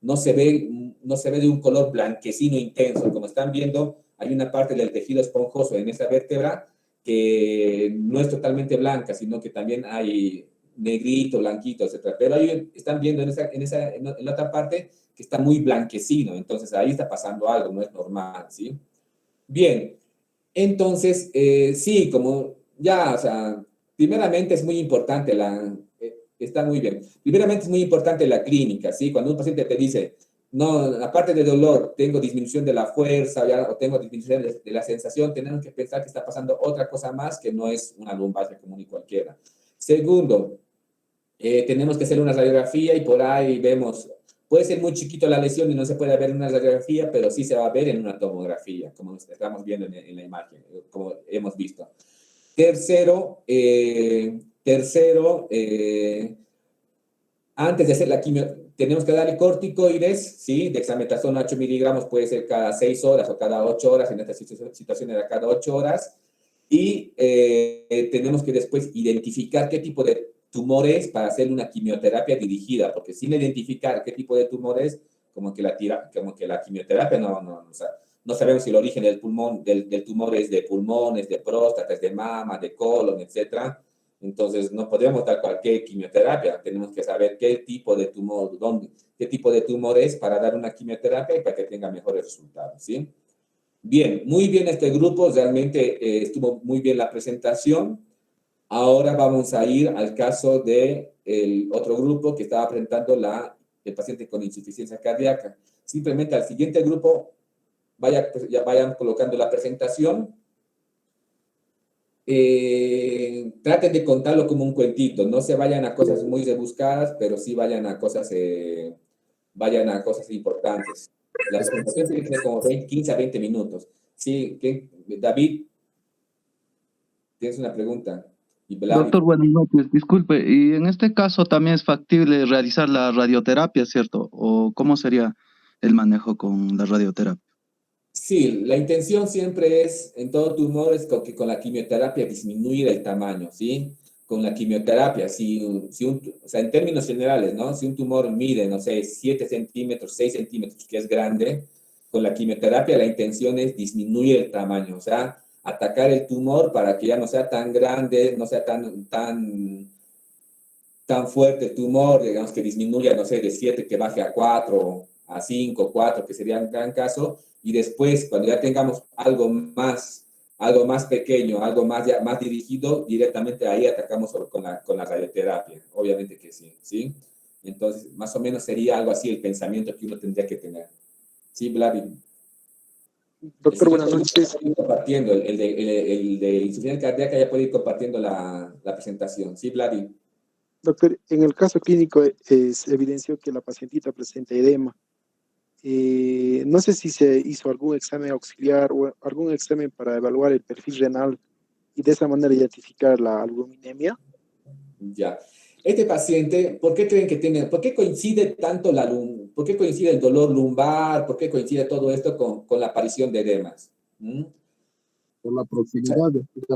no se ve de un color blanquecino intenso. Como están viendo, hay una parte del tejido esponjoso en esa vértebra que no es totalmente blanca, sino que también hay negrito, blanquito, etc. Pero ahí están viendo en la otra parte que está muy blanquecino. Entonces, ahí está pasando algo, no es normal, ¿sí? Bien. Entonces, sí, como ya, o sea, primeramente es muy importante está muy bien. Primeramente es muy importante la clínica, ¿sí? Cuando un paciente te dice, no, aparte de dolor, tengo disminución de la fuerza o tengo disminución de la sensación, tenemos que pensar que está pasando otra cosa más que no es una lumbalgia común y cualquiera. Segundo, tenemos que hacer una radiografía y por ahí vemos, puede ser muy chiquito la lesión y no se puede ver en una radiografía, pero sí se va a ver en una tomografía, como estamos viendo en la imagen, como hemos visto. Tercero, antes de hacer la quimio, tenemos que darle corticoides, ¿sí? Dexametasona 8 miligramos puede ser cada 6 horas o cada 8 horas, en esta situación era cada 8 horas. Y tenemos que después identificar qué tipo de tumores para hacer una quimioterapia dirigida, porque sin identificar qué tipo de tumores, como que la quimioterapia o sea, no sabemos si el origen del tumor es de pulmones, de próstata, de mama, de colon, etcétera. Entonces, no podemos dar cualquier quimioterapia. Tenemos que saber qué tipo de tumor, qué tipo de tumor es para dar una quimioterapia y para que tenga mejores resultados, ¿sí? Bien, muy bien este grupo. Realmente estuvo muy bien la presentación. Ahora vamos a ir al caso del otro grupo que estaba presentando el paciente con insuficiencia cardíaca. Simplemente al siguiente grupo, ya vayan colocando la presentación. Traten de contarlo como un cuentito, no se vayan a cosas muy rebuscadas, pero sí vayan a cosas importantes. La presentación tiene que ser como 15 a 20 minutos. Sí, David, tienes una pregunta. Doctor, buenas noches. Disculpe, y en este caso también es factible realizar la radioterapia, ¿cierto? ¿O cómo sería el manejo con la radioterapia? Sí, la intención siempre es, en todo tumor, es que con la quimioterapia disminuir el tamaño, ¿sí? Con la quimioterapia, o sea, en términos generales, ¿no? Si un tumor mide, no sé, 7 centímetros, 6 centímetros, que es grande, con la quimioterapia la intención es disminuir el tamaño, o sea, atacar el tumor para que ya no sea tan grande, no sea tan fuerte el tumor, digamos que disminuya, no sé, de 7 que baje a 4, a 5, 4, que sería un gran caso, y después, cuando ya tengamos algo más pequeño, algo más dirigido, directamente ahí atacamos con la radioterapia, obviamente que sí, ¿sí? Entonces, más o menos sería algo así el pensamiento que uno tendría que tener. ¿Sí, Vladi? Doctor, buenas noches. Compartiendo, el de insuficiencia cardíaca ya puede ir compartiendo la presentación. ¿Sí, Vladi? Doctor, en el caso clínico se evidenció que la pacientita presenta edema. No sé si se hizo algún examen auxiliar o algún examen para evaluar el perfil renal y de esa manera identificar la albuminemia. Ya. este paciente, ¿por qué creen que tiene, por qué coincide tanto por qué coincide el dolor lumbar, por qué coincide todo esto con la aparición de edemas? ¿Mm? Por la proximidad,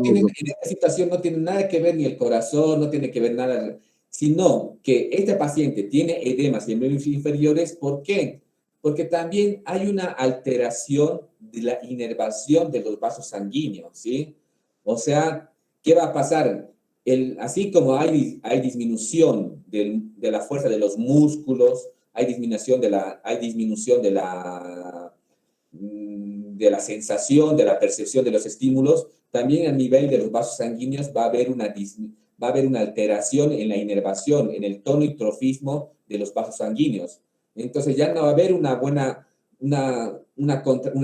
En esta situación no tiene nada que ver ni el corazón, no tiene que ver nada, sino que este paciente tiene edemas en miembros inferiores. ¿Por qué? Porque también hay una alteración de la inervación de los vasos sanguíneos, ¿sí? O sea, ¿qué va a pasar? Así como hay disminución de la fuerza de los músculos, hay disminución de la sensación, de la percepción de los estímulos, también a nivel de los vasos sanguíneos va a haber una alteración en la inervación, en el tono y trofismo de los vasos sanguíneos. Entonces ya no va a haber una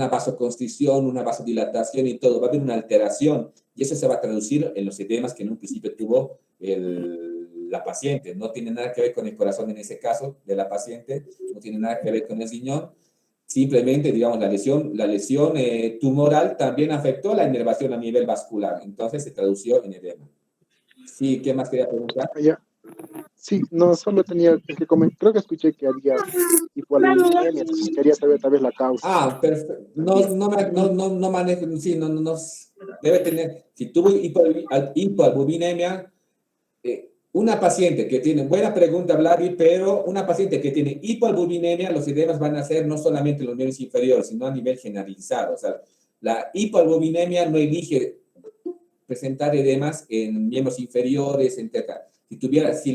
vasoconstricción, una vasodilatación y todo, va a haber una alteración y eso se va a traducir en los edemas que en un principio tuvo la paciente. No tiene nada que ver con el corazón en ese caso de la paciente, no tiene nada que ver con el riñón. Simplemente, digamos, la lesión tumoral también afectó la inervación a nivel vascular, entonces se tradució en edema. Sí, ¿qué más quería preguntar? Ya. Sí, no, solo tenía que comentar, creo que escuché que había hipoalbuminemia, entonces quería saber tal vez la causa. Ah, perfecto. No manejo, sí, no, debe tener, si tuvo hipoalbuminemia, una paciente que tiene, buena pregunta, Vladi, pero una paciente que tiene hipoalbuminemia, los edemas van a ser no solamente en los miembros inferiores, sino a nivel generalizado. O sea, la hipoalbuminemia no elige presentar edemas en miembros inferiores, etc. Si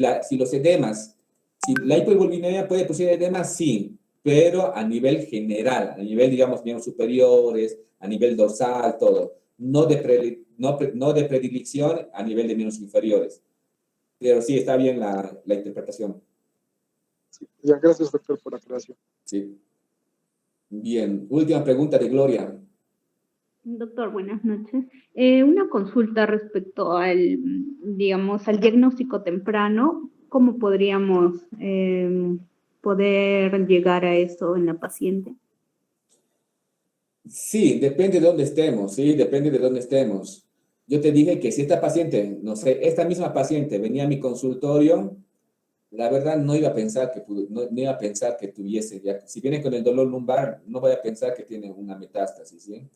la hipoalbuminemia puede producir edemas, sí, pero a nivel general, a nivel, digamos, miembros superiores, a nivel dorsal, todo. No de predilección a nivel de miembros inferiores. Pero sí, está bien la interpretación. Sí, ya, gracias, doctor, por la aclaración. Sí. Bien, última pregunta de Gloria. Doctor, buenas noches. Una consulta respecto al, digamos, al diagnóstico temprano. ¿Cómo podríamos poder llegar a eso en la paciente? Sí, depende de dónde estemos, sí, depende de dónde estemos. Yo te dije que si esta paciente, no sé, esta misma paciente venía a mi consultorio, la verdad no iba a pensar que tuviese, ya, si viene con el dolor lumbar, no voy a pensar que tiene una metástasis, ¿sí?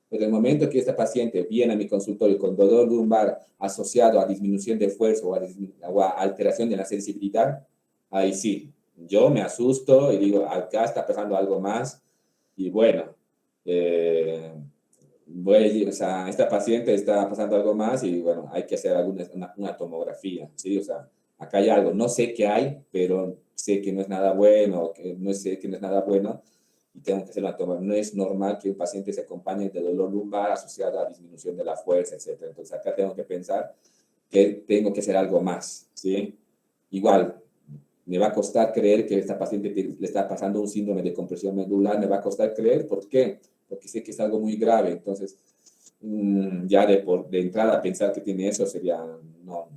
Pero el momento que esta paciente viene a mi consultorio con dolor lumbar asociado a disminución de fuerza o a alteración de la sensibilidad, ahí sí, yo me asusto y digo, acá está pasando algo más, y bueno, o sea, esta paciente está pasando algo más y bueno, hay que hacer una tomografía, ¿sí? O sea, acá hay algo, no sé qué hay, pero sé que no es nada bueno, sé que no es nada bueno y tengo que hacer una tomografía. No es normal que un paciente se acompañe de dolor lumbar asociado a disminución de la fuerza, etc. Entonces acá tengo que pensar que tengo que hacer algo más, ¿sí? Igual, me va a costar creer que esta paciente le está pasando un síndrome de compresión medular, me va a costar creer, ¿por qué? Porque sé que es algo muy grave, entonces ya de entrada pensar que tiene eso sería, no,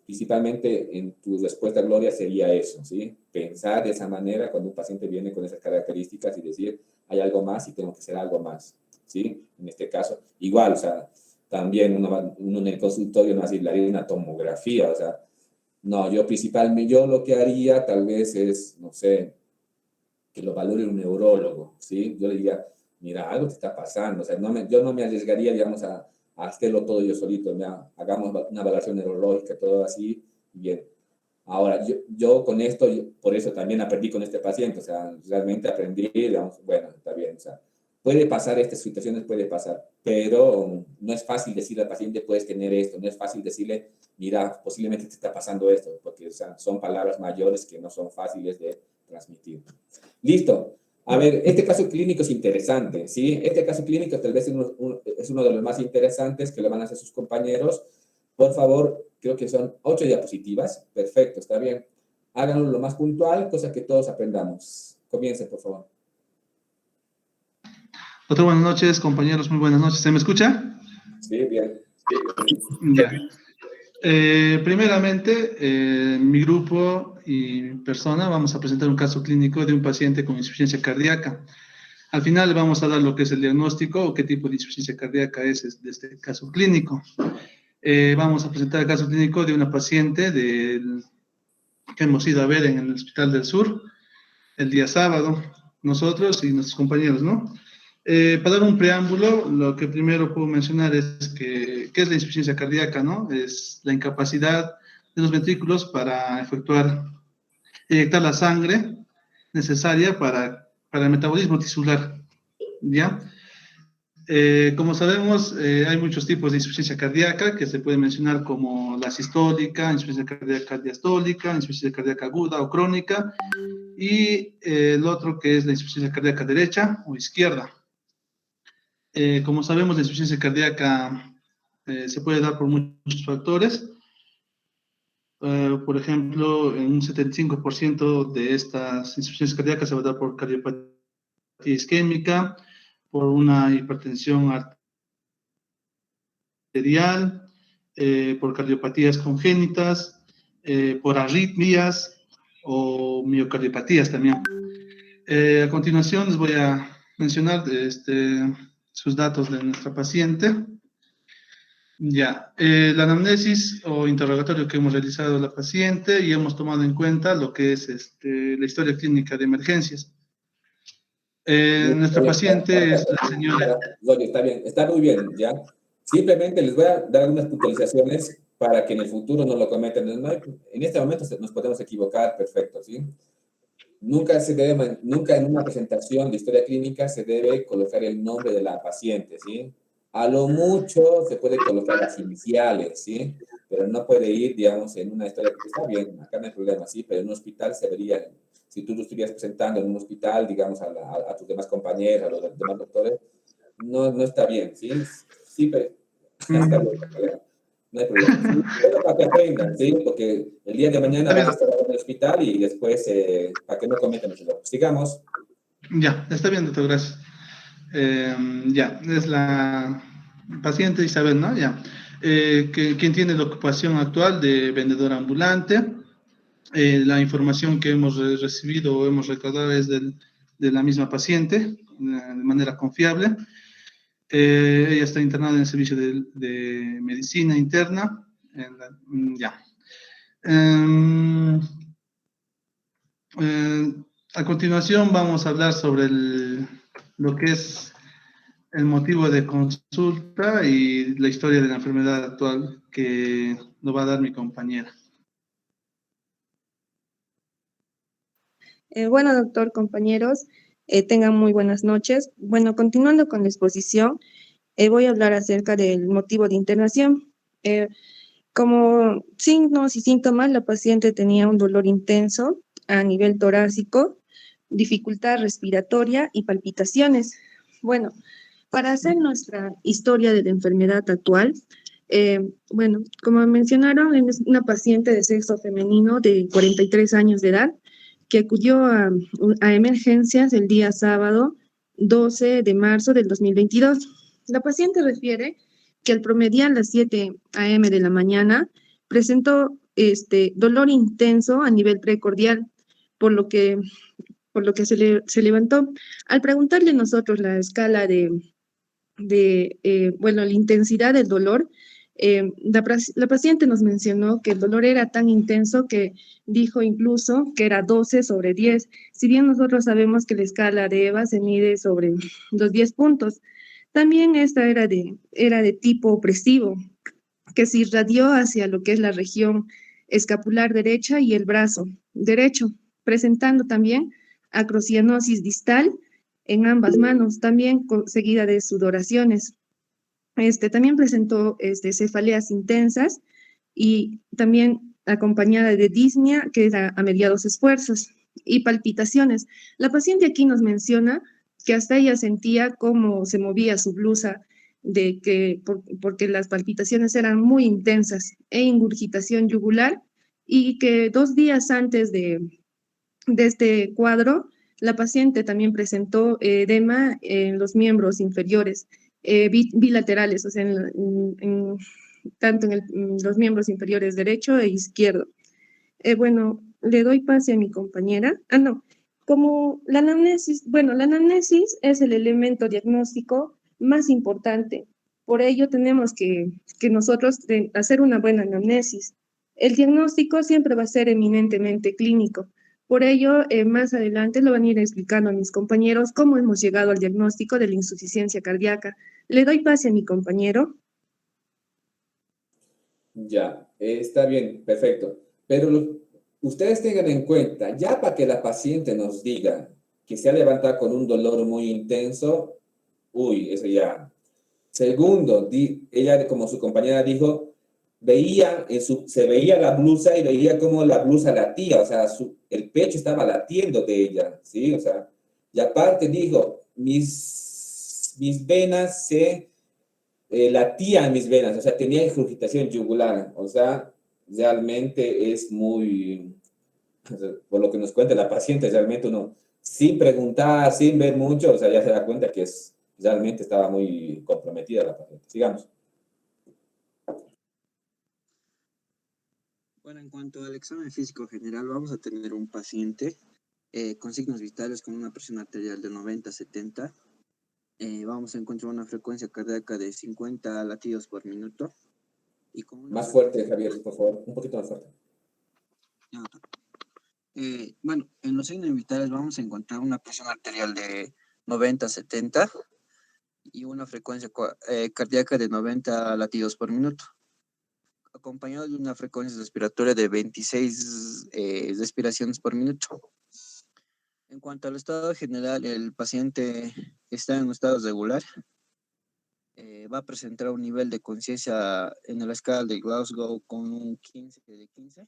principalmente en tu respuesta, Gloria, sería eso, ¿sí? Pensar de esa manera cuando un paciente viene con esas características y decir, hay algo más y tengo que hacer algo más, ¿sí? En este caso, igual, o sea, también uno en el consultorio no va a decir, le haría una tomografía, o sea, no, yo lo que haría tal vez es, no sé, que lo valore un neurólogo, ¿sí? Yo le diría, mira, algo te está pasando, o sea, yo no me arriesgaría, digamos, a hacerlo todo yo solito, mira, hagamos una valoración neurológica, todo así, bien. Ahora, yo con esto, por eso también aprendí con este paciente, o sea, realmente aprendí, digamos, bueno, está bien, o sea, puede pasar, estas situaciones puede pasar, pero no es fácil decirle al paciente, puedes tener esto, no es fácil decirle, mira, posiblemente te está pasando esto, porque o sea, son palabras mayores que no son fáciles de transmitir. Listo. A ver, este caso clínico es interesante, ¿sí? Este caso clínico tal vez es uno de los más interesantes que le van a hacer sus compañeros. Por favor, creo que son 8 diapositivas. Perfecto, está bien. Háganlo lo más puntual, cosa que todos aprendamos. Comiencen, por favor. Doctor, buenas noches, compañeros, muy buenas noches. ¿Se me escucha? Sí, bien. Ya. Primeramente, mi grupo y persona vamos a presentar un caso clínico de un paciente con insuficiencia cardíaca. Al final vamos a dar lo que es el diagnóstico o qué tipo de insuficiencia cardíaca es de este caso clínico. Vamos a presentar el caso clínico de una paciente de que hemos ido a ver en el Hospital del Sur el día sábado, nosotros y nuestros compañeros, ¿no? Para dar un preámbulo, lo que primero puedo mencionar es que, ¿qué es la insuficiencia cardíaca, no? Es la incapacidad de los ventrículos para inyectar la sangre necesaria para el metabolismo tisular, ¿ya? Como sabemos, hay muchos tipos de insuficiencia cardíaca que se puede mencionar como la sistólica, insuficiencia cardíaca diastólica, insuficiencia cardíaca aguda o crónica, y el otro que es la insuficiencia cardíaca derecha o izquierda. Como sabemos, la insuficiencia cardíaca se puede dar por muchos factores. Por ejemplo, en un 75% de estas insuficiencias cardíacas se va a dar por cardiopatía isquémica, por una hipertensión arterial, por cardiopatías congénitas, por arritmias o miocardiopatías también. A continuación les voy a mencionar sus datos de nuestra paciente. Ya, la anamnesis o interrogatorio que hemos realizado a la paciente y hemos tomado en cuenta lo que es la historia clínica de emergencias. Nuestra paciente es la señora... Oye, está bien, está muy bien, ¿ya? Simplemente les voy a dar unas puntualizaciones para que en el futuro no lo cometan. En este momento nos podemos equivocar, perfecto, ¿sí? Nunca en una presentación de historia clínica se debe colocar el nombre de la paciente, ¿sí? A lo mucho se puede colocar las iniciales, ¿sí? Pero no puede ir, digamos, en una historia que está bien, acá no hay problema, ¿sí? Pero en un hospital se vería, si tú lo estuvieras presentando en un hospital, digamos, a tus demás compañeros, a los demás doctores, no está bien, ¿sí? Sí, pero está bien, no hay problema. Sí, pero para que aprendan, ¿sí? Porque el día de mañana vas a estar en el hospital y después, para que no cometan ese error. Sigamos. Ya, está bien, doctor, gracias. Ya, es la paciente Isabel, ¿no? Ya. Quien tiene la ocupación actual de vendedora ambulante. La información que hemos recibido o hemos recordado es de la misma paciente, de manera confiable. Ella está internada en el servicio de medicina interna. Ya. A continuación vamos a hablar sobre lo que es el motivo de consulta y la historia de la enfermedad actual que nos va a dar mi compañera. Bueno, doctor, compañeros, tengan muy buenas noches. Bueno, continuando con la exposición, voy a hablar acerca del motivo de internación. Como signos y síntomas, la paciente tenía un dolor intenso a nivel torácico, dificultad respiratoria y palpitaciones. Bueno, para hacer nuestra historia de la enfermedad actual, bueno, como mencionaron, es una paciente de sexo femenino de 43 años de edad que acudió a emergencias el día sábado 12 de marzo del 2022. La paciente refiere que al promediar las 7 a.m. de la mañana presentó dolor intenso a nivel precordial, por lo que se levantó. Al preguntarle nosotros la escala bueno, la intensidad del dolor, la paciente nos mencionó que el dolor era tan intenso que dijo incluso que era 12/10. Si bien nosotros sabemos que la escala de EVA se mide sobre los 10 puntos, también esta era de tipo opresivo, que se irradió hacia lo que es la región escapular derecha y el brazo derecho, presentando también acrocianosis distal en ambas manos, también seguida de sudoraciones. También presentó cefaleas intensas y también acompañada de disnea, que era a mediados esfuerzos, y palpitaciones. La paciente aquí nos menciona que hasta ella sentía cómo se movía su blusa, porque las palpitaciones eran muy intensas, e ingurgitación yugular, y que 2 días antes de este cuadro, la paciente también presentó edema en los miembros inferiores, bilaterales, o sea, tanto en los miembros inferiores derecho e izquierdo. Bueno, le doy pase a mi compañera. Como la anamnesis, bueno, la anamnesis es el elemento diagnóstico más importante. Por ello tenemos que nosotros hacer una buena anamnesis. El diagnóstico siempre va a ser eminentemente clínico. Por ello, más adelante lo van a ir explicando a mis compañeros cómo hemos llegado al diagnóstico de la insuficiencia cardíaca. Le doy pase a mi compañero. Ya, está bien, perfecto. Pero ustedes tengan en cuenta, ya para que la paciente nos diga que se ha levantado con un dolor muy intenso, uy, eso ya. Segundo, ella, como su compañera dijo, se veía la blusa y veía cómo la blusa latía, o sea, el pecho estaba latiendo de ella, ¿sí? O sea, y aparte dijo, mis venas latían mis venas, o sea, tenía ingurgitación yugular, o sea, realmente es muy, o sea, por lo que nos cuenta la paciente, realmente uno, sin preguntar, sin ver mucho, o sea, ya se da cuenta que realmente estaba muy comprometida la paciente. Sigamos. Bueno, en cuanto al examen físico general, vamos a tener un paciente con signos vitales con una presión arterial de 90-70. Vamos a encontrar una frecuencia cardíaca de 50 latidos por minuto. Y con más fuerte, Javier, por favor, un poquito más fuerte. Bueno, en los signos vitales vamos a encontrar una presión arterial de 90-70 y una frecuencia cardíaca de 90 latidos por minuto, acompañado de una frecuencia respiratoria de 26 respiraciones por minuto. En cuanto al estado general, el paciente está en un estado regular. Va a presentar un nivel de conciencia en la escala de Glasgow con un 15 de 15.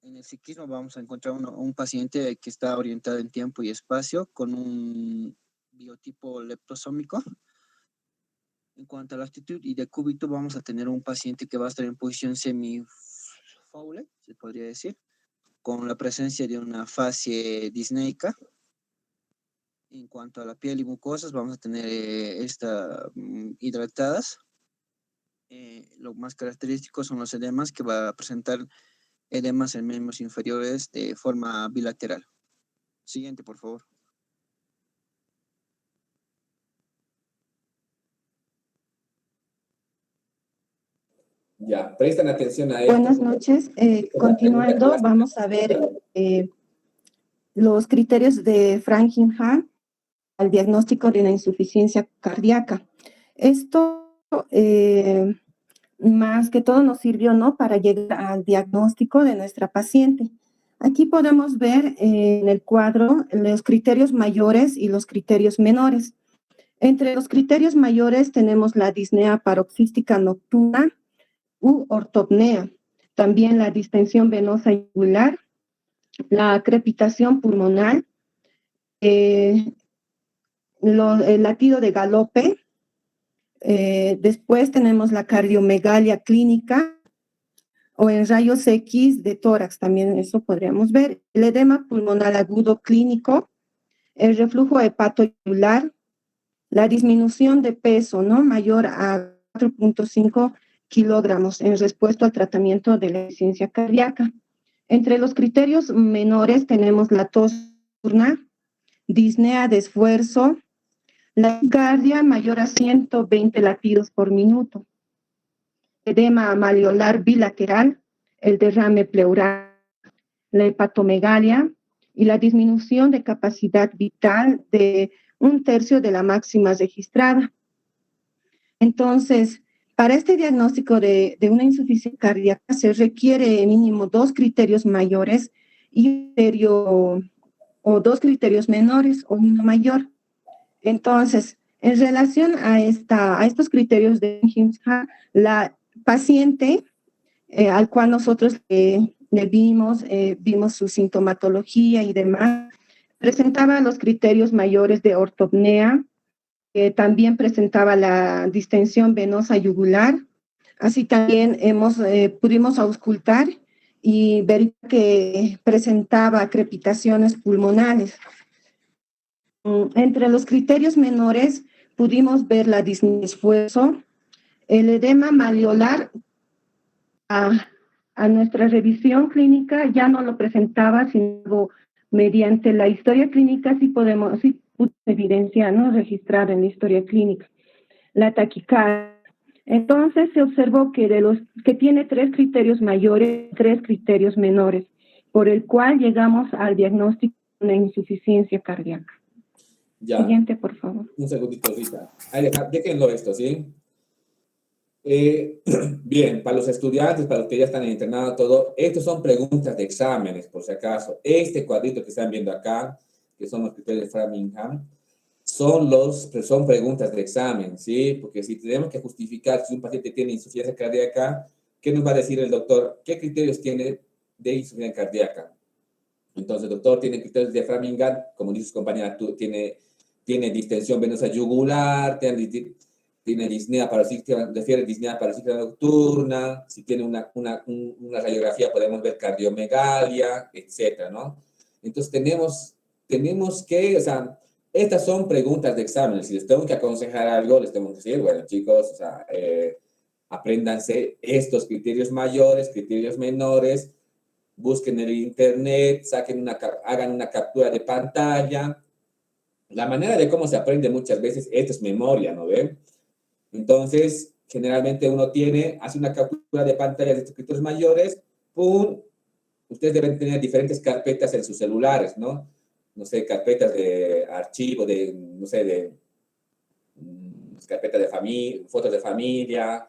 En el psiquismo vamos a encontrar un paciente que está orientado en tiempo y espacio con un biotipo leptosómico. En cuanto a la actitud y decúbito, vamos a tener un paciente que va a estar en posición semi-foule, se podría decir, con la presencia de una fascie disneica. En cuanto a la piel y mucosas, vamos a tener hidratadas. Lo más característico son los edemas, que va a presentar edemas en miembros inferiores de forma bilateral. Siguiente, por favor. Ya, prestan atención a esto. Buenas noches. Continuando, vamos a ver los criterios de Framingham al diagnóstico de la insuficiencia cardíaca. Esto más que todo nos sirvió, ¿no?, para llegar al diagnóstico de nuestra paciente. Aquí podemos ver en el cuadro los criterios mayores y los criterios menores. Entre los criterios mayores tenemos la disnea paroxística nocturna u ortopnea, también la distensión venosa yugular, la crepitación pulmonar, el latido de galope. Después tenemos la cardiomegalia clínica o en rayos X de tórax, también eso podríamos ver. El edema pulmonar agudo clínico, el reflujo hepatoyugular, la disminución de peso, ¿no?, mayor a 4.5 kilogramos en respuesta al tratamiento de la insuficiencia cardíaca. Entre los criterios menores tenemos la tos nocturna, disnea de esfuerzo, la taquicardia mayor a 120 latidos por minuto, edema malleolar bilateral, el derrame pleural, la hepatomegalia y la disminución de capacidad vital de 1/3 de la máxima registrada. Entonces, para este diagnóstico de una insuficiencia cardíaca se requiere mínimo 2 criterios mayores y dos criterios menores o uno mayor. Entonces, en relación a estos criterios de Framingham, la paciente al cual nosotros le vimos su sintomatología y demás, presentaba los criterios mayores de ortopnea, también presentaba la distensión venosa yugular, así también pudimos auscultar y ver que presentaba crepitaciones pulmonares. Entre los criterios menores pudimos ver la disnea de esfuerzo, el edema malleolar. A nuestra revisión clínica ya no lo presentaba, sino mediante la historia clínica sí pudimos evidenciar, ¿no?, registrar en la historia clínica. La taquicardia, Entonces se observó que que tiene 3 criterios mayores, 3 criterios menores, por el cual llegamos al diagnóstico de una insuficiencia cardíaca. Ya. Siguiente, por favor. Un segundito, Rita. Ahí déjenlo esto, ¿sí? Bien, para los estudiantes, para los que ya están en internado, todo, estos son preguntas de exámenes, por si acaso. Este cuadrito que están viendo acá, que son los criterios de Framingham, son preguntas de examen, ¿sí? Porque si tenemos que justificar si un paciente tiene insuficiencia cardíaca, ¿qué nos va a decir el doctor? ¿Qué criterios tiene de insuficiencia cardíaca? Entonces, el doctor tiene criterios de Framingham, como dice su compañera, tiene distensión venosa yugular, tiene disnea paroxística, refiere disnea paroxística nocturna, si tiene una radiografía podemos ver cardiomegalia, etcétera, ¿no? Entonces, tenemos que, o sea, estas son preguntas de examen. Si les tengo que aconsejar algo, les tengo que decir, bueno, chicos, o sea, apréndanse estos criterios mayores, criterios menores, busquen en el internet, hagan una captura de pantalla. La manera de cómo se aprende muchas veces, esto es memoria, ¿no ven? Entonces, generalmente uno hace una captura de pantalla de estos criterios mayores, ¡pum! Ustedes deben tener diferentes carpetas en sus celulares, ¿no? No sé, carpetas de archivo, no sé, de carpetas de familia, fotos de familia,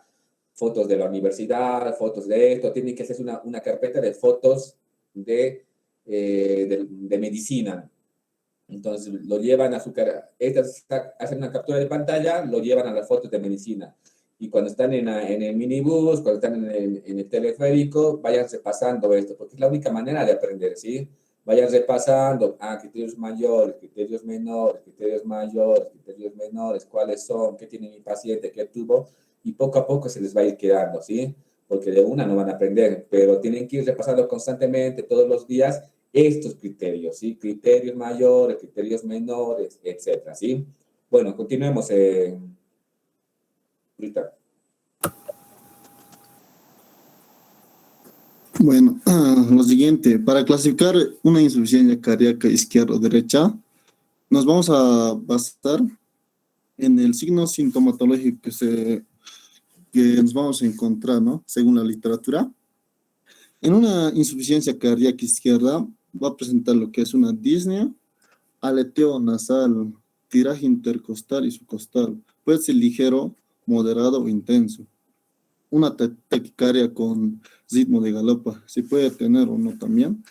fotos de la universidad, fotos de esto. Tienen que hacer una carpeta de fotos de medicina. Entonces, lo llevan a hacen una captura de pantalla, lo llevan a las fotos de medicina. Y cuando están en el minibús, cuando están en el teleférico, váyanse pasando esto, porque es la única manera de aprender, ¿sí? Vayan repasando, criterios mayores, criterios menores, criterios mayores, criterios menores, cuáles son, qué tiene mi paciente, qué tuvo, y poco a poco se les va a ir quedando, ¿sí? Porque de una no van a aprender, pero tienen que ir repasando constantemente, todos los días, estos criterios, ¿sí? Criterios mayores, criterios menores, etcétera, ¿sí? Bueno, continuemos, Rita. Bueno, lo siguiente, para clasificar una insuficiencia cardíaca izquierda o derecha, nos vamos a basar en el signo sintomatológico que nos vamos a encontrar, ¿no? Según la literatura. En una insuficiencia cardíaca izquierda va a presentar lo que es una disnea, aleteo nasal, tiraje intercostal y subcostal. Puede ser ligero, moderado o intenso. Una taquicardia con ritmo de galopa, se puede tener o no también.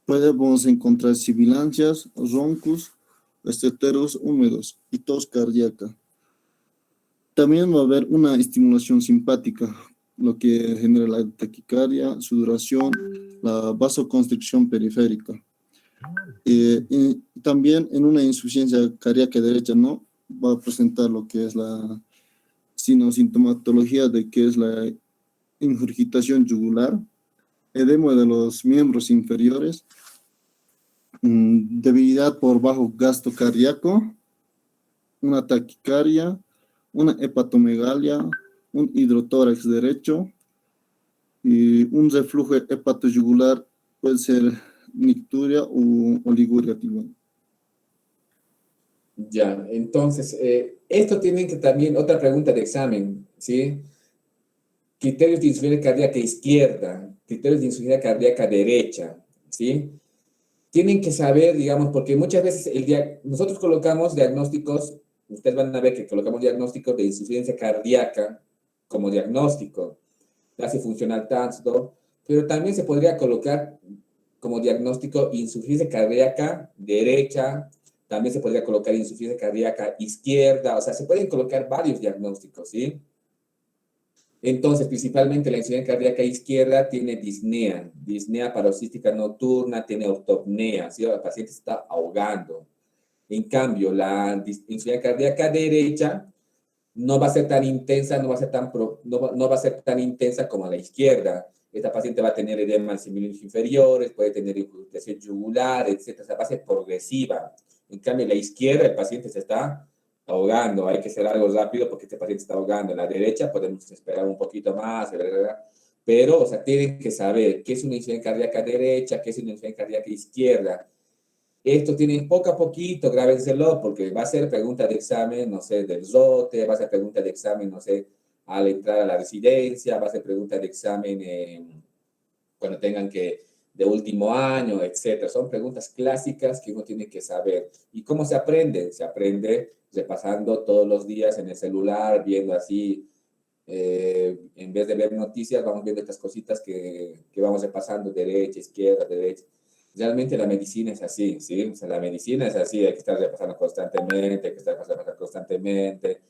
Podemos encontrar sibilancias, roncus, esteteros húmedos y tos cardíaca. También va a haber una estimulación simpática, lo que genera la taquicardia, sudoración, la vasoconstricción periférica. Y también en una insuficiencia cardíaca derecha, ¿no? Va a presentar lo que es la sintomatología de que es la ingurgitación yugular, edema de los miembros inferiores, debilidad por bajo gasto cardíaco, una taquicardia, una hepatomegalia, un hidrotórax derecho y un reflujo hepatoyugular, puede ser nicturia o oliguria tibial. Ya, entonces, esto tienen que también, otra pregunta de examen, ¿sí? Criterios de insuficiencia cardíaca izquierda, criterios de insuficiencia cardíaca derecha, ¿sí? Tienen que saber, digamos, porque muchas veces nosotros colocamos diagnósticos, ustedes van a ver que colocamos diagnósticos de insuficiencia cardíaca como diagnóstico, clase funcional TANSDO, pero también se podría colocar como diagnóstico insuficiencia cardíaca derecha, también se podría colocar insuficiencia cardíaca izquierda, o sea, se pueden colocar varios diagnósticos, ¿sí? Entonces, principalmente la insuficiencia cardíaca izquierda tiene disnea paroxística nocturna, tiene ortopnea, ¿sí? El paciente está ahogando. En cambio, la insuficiencia cardíaca derecha no va a ser tan intensa, no va a ser tan intensa como la izquierda. Esta paciente va a tener edema en semilunos inferiores, puede tener ingurgitación yugular, etc. O sea, va a ser progresiva. En cambio, en la izquierda el paciente se está ahogando. Hay que hacer algo rápido porque este paciente está ahogando. En la derecha podemos esperar un poquito más, ¿verdad? Pero, o sea, tienen que saber qué es una insuficiencia cardíaca derecha, qué es una insuficiencia cardíaca izquierda. Esto tienen poco a poquito, grábenselo, porque va a ser pregunta de examen, no sé, del ROTE, va a ser pregunta de examen, no sé, al entrar a la residencia, va a ser preguntas de examen cuando tengan que, de último año, etcétera. Son preguntas clásicas que uno tiene que saber. ¿Y cómo se aprende? Se aprende repasando todos los días en el celular, viendo así, en vez de ver noticias, vamos viendo estas cositas que vamos repasando, derecha, izquierda, derecha. Realmente la medicina es así, ¿sí? O sea, la medicina es así, hay que estar repasando constantemente, hay que estar repasando constantemente,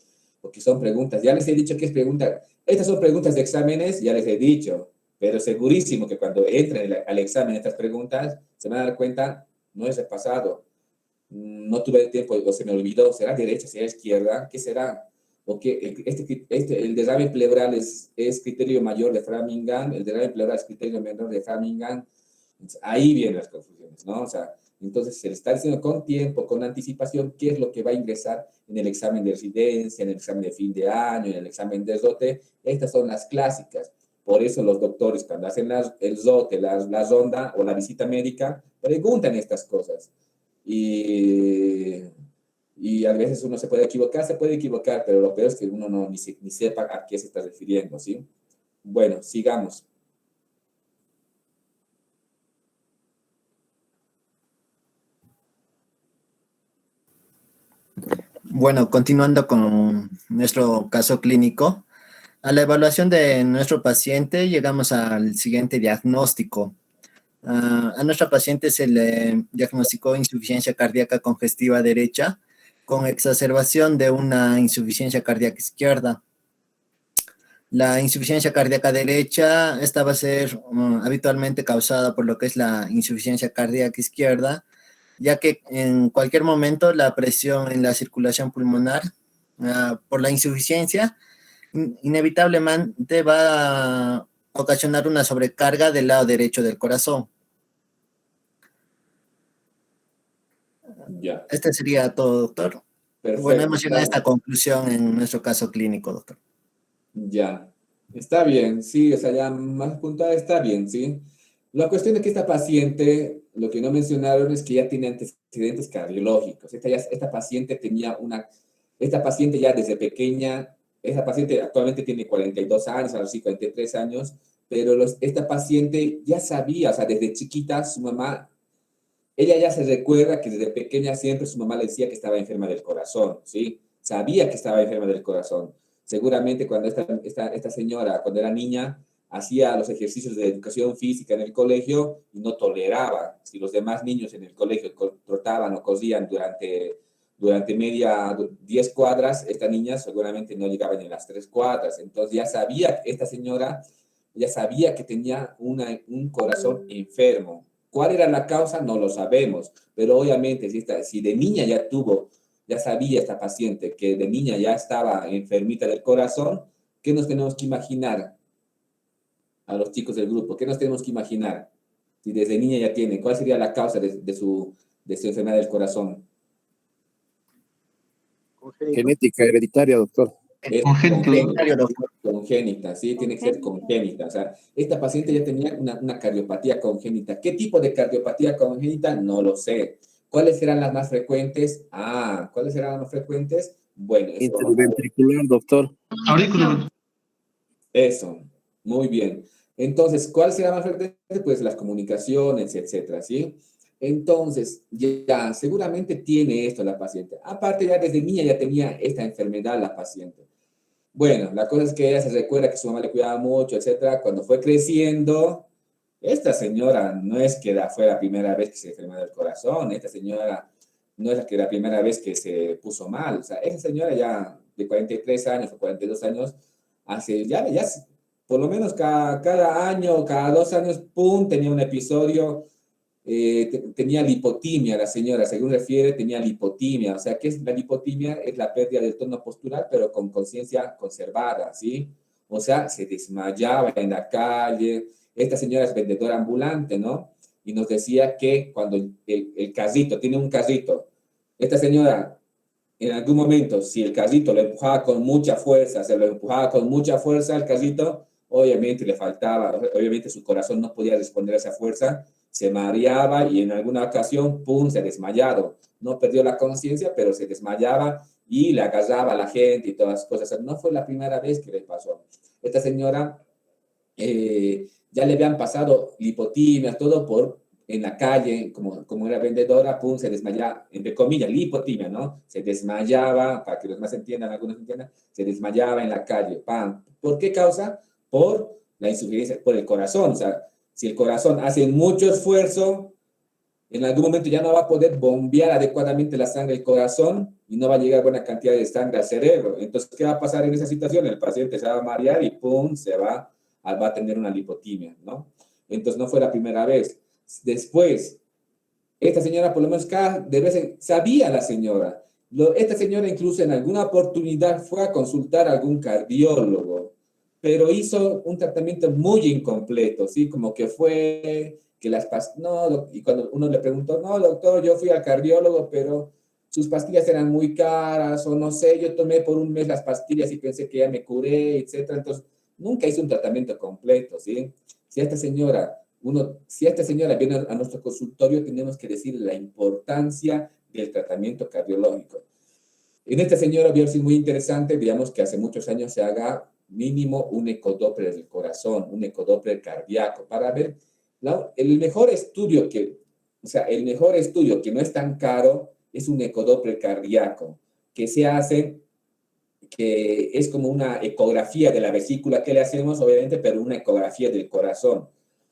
porque son preguntas. Ya les he dicho que es pregunta. Estas son preguntas de exámenes, ya les he dicho, pero segurísimo que cuando entren al examen estas preguntas, se van a dar cuenta, no es repasado, no tuve tiempo, o se me olvidó, ¿será derecha, será izquierda? ¿Qué será? Porque el derrame pleural es criterio mayor de Framingham, el derrame pleural es criterio menor de Framingham. Ahí vienen las confusiones, ¿no? O sea, entonces se le está diciendo con tiempo, con anticipación, qué es lo que va a ingresar en el examen de residencia, en el examen de fin de año, en el examen de ROTE. Estas son las clásicas. Por eso los doctores, cuando hacen el ROTE, la ronda o la visita médica, preguntan estas cosas. Y a veces uno se puede equivocar, pero lo peor es que uno ni sepa a qué se está refiriendo, ¿sí? Bueno, sigamos. Bueno, continuando con nuestro caso clínico, a la evaluación de nuestro paciente llegamos al siguiente diagnóstico. A nuestra paciente se le diagnosticó insuficiencia cardíaca congestiva derecha con exacerbación de una insuficiencia cardíaca izquierda. La insuficiencia cardíaca derecha, esta va a ser habitualmente causada por lo que es la insuficiencia cardíaca izquierda, ya que en cualquier momento la presión en la circulación pulmonar por la insuficiencia inevitablemente va a ocasionar una sobrecarga del lado derecho del corazón. Ya. Este sería todo, doctor. Perfecto. Bueno, hemos llegado a esta conclusión en nuestro caso clínico, doctor. Ya, está bien, sí, o sea, ya más puntual está bien, ¿sí? La cuestión es que esta paciente, lo que no mencionaron es que ya tiene antecedentes cardiológicos. Esta paciente ya desde pequeña, esta paciente actualmente tiene 42 años, ahora sí 43 años, pero esta paciente ya sabía, o sea, desde chiquita su mamá, ella ya se recuerda que desde pequeña siempre su mamá le decía que estaba enferma del corazón, ¿sí? Sabía que estaba enferma del corazón. Seguramente cuando esta señora, cuando era niña, hacía los ejercicios de educación física en el colegio y no toleraba. Si los demás niños en el colegio trotaban o corrían durante 10 cuadras, esta niña seguramente no llegaba ni a las 3 cuadras. Entonces ya sabía, esta señora ya sabía que tenía un corazón enfermo. ¿Cuál era la causa? No lo sabemos, pero obviamente si de niña ya sabía esta paciente que de niña ya estaba enfermita del corazón, ¿qué nos tenemos que imaginar a los chicos del grupo? ¿Qué nos tenemos que imaginar? Si desde niña ya tiene, ¿cuál sería la causa de su enfermedad del corazón? Genética, hereditaria, doctor. Congénita, sí, tiene que ser congénita. O sea, esta paciente ya tenía una cardiopatía congénita. ¿Qué tipo de cardiopatía congénita? No lo sé. ¿Cuáles serán las más frecuentes? ¿Cuáles serán las más frecuentes? Bueno, Interventricular, doctor. Auricular. Eso, muy bien. Entonces, ¿cuál será más frecuente? Pues las comunicaciones, etcétera, ¿sí? Entonces, ya seguramente tiene esto la paciente. Aparte, ya desde niña ya tenía esta enfermedad la paciente. Bueno, la cosa es que ella se recuerda que su mamá le cuidaba mucho, etcétera. Cuando fue creciendo, esta señora no es que fue la primera vez que se enfermó del corazón, esta señora no es la primera vez que se puso mal. O sea, esa señora ya de 43 años o 42 años, ya por lo menos cada año, cada 2 años, ¡pum!, tenía un episodio. Tenía lipotimia la señora, según refiere, tenía lipotimia. O sea, ¿qué es la lipotimia? Es la pérdida del tono postural, pero con conciencia conservada, ¿sí? O sea, se desmayaba en la calle. Esta señora es vendedora ambulante, ¿no? Y nos decía que cuando el carrito, tiene un carrito, esta señora, en algún momento, si el carrito lo empujaba con mucha fuerza, se lo empujaba con mucha fuerza al carrito, obviamente le faltaba, obviamente su corazón no podía responder a esa fuerza, se mareaba y en alguna ocasión, ¡pum!, se desmayado. No perdió la conciencia, pero se desmayaba y le agarraba a la gente y todas las cosas. No fue la primera vez que le pasó. Esta señora ya le habían pasado lipotimia, todo en la calle, como era vendedora, pum, se desmayaba, entre comillas, lipotimia, ¿no? Se desmayaba, para que los demás entiendan, algunos entiendan, se desmayaba en la calle, pam. ¿Por qué causa? Por la insuficiencia, por el corazón. O sea, si el corazón hace mucho esfuerzo, en algún momento ya no va a poder bombear adecuadamente la sangre al corazón y no va a llegar buena cantidad de sangre al cerebro. Entonces, ¿qué va a pasar en esa situación? El paciente se va a marear y pum, va a tener una lipotimia, ¿no? Entonces, no fue la primera vez. Después, esta señora, por lo menos sabía la señora. Esta señora incluso en alguna oportunidad fue a consultar a algún cardiólogo, pero hizo un tratamiento muy incompleto, ¿sí? Como que fue que las pastillas, no, y cuando uno le preguntó, no, doctor, yo fui al cardiólogo, pero sus pastillas eran muy caras, o no sé, yo tomé por un mes las pastillas y pensé que ya me curé, etcétera. Entonces, nunca hizo un tratamiento completo, ¿sí? Si esta señora viene a nuestro consultorio, tenemos que decirle la importancia del tratamiento cardiológico. En esta señora había sido muy interesante, digamos que hace muchos años se haga mínimo un ecodoppler del corazón, un ecodoppler cardíaco, para ver el mejor estudio que no es tan caro es un ecodoppler cardíaco, que se hace, que es como una ecografía de la vesícula que le hacemos, obviamente, pero una ecografía del corazón.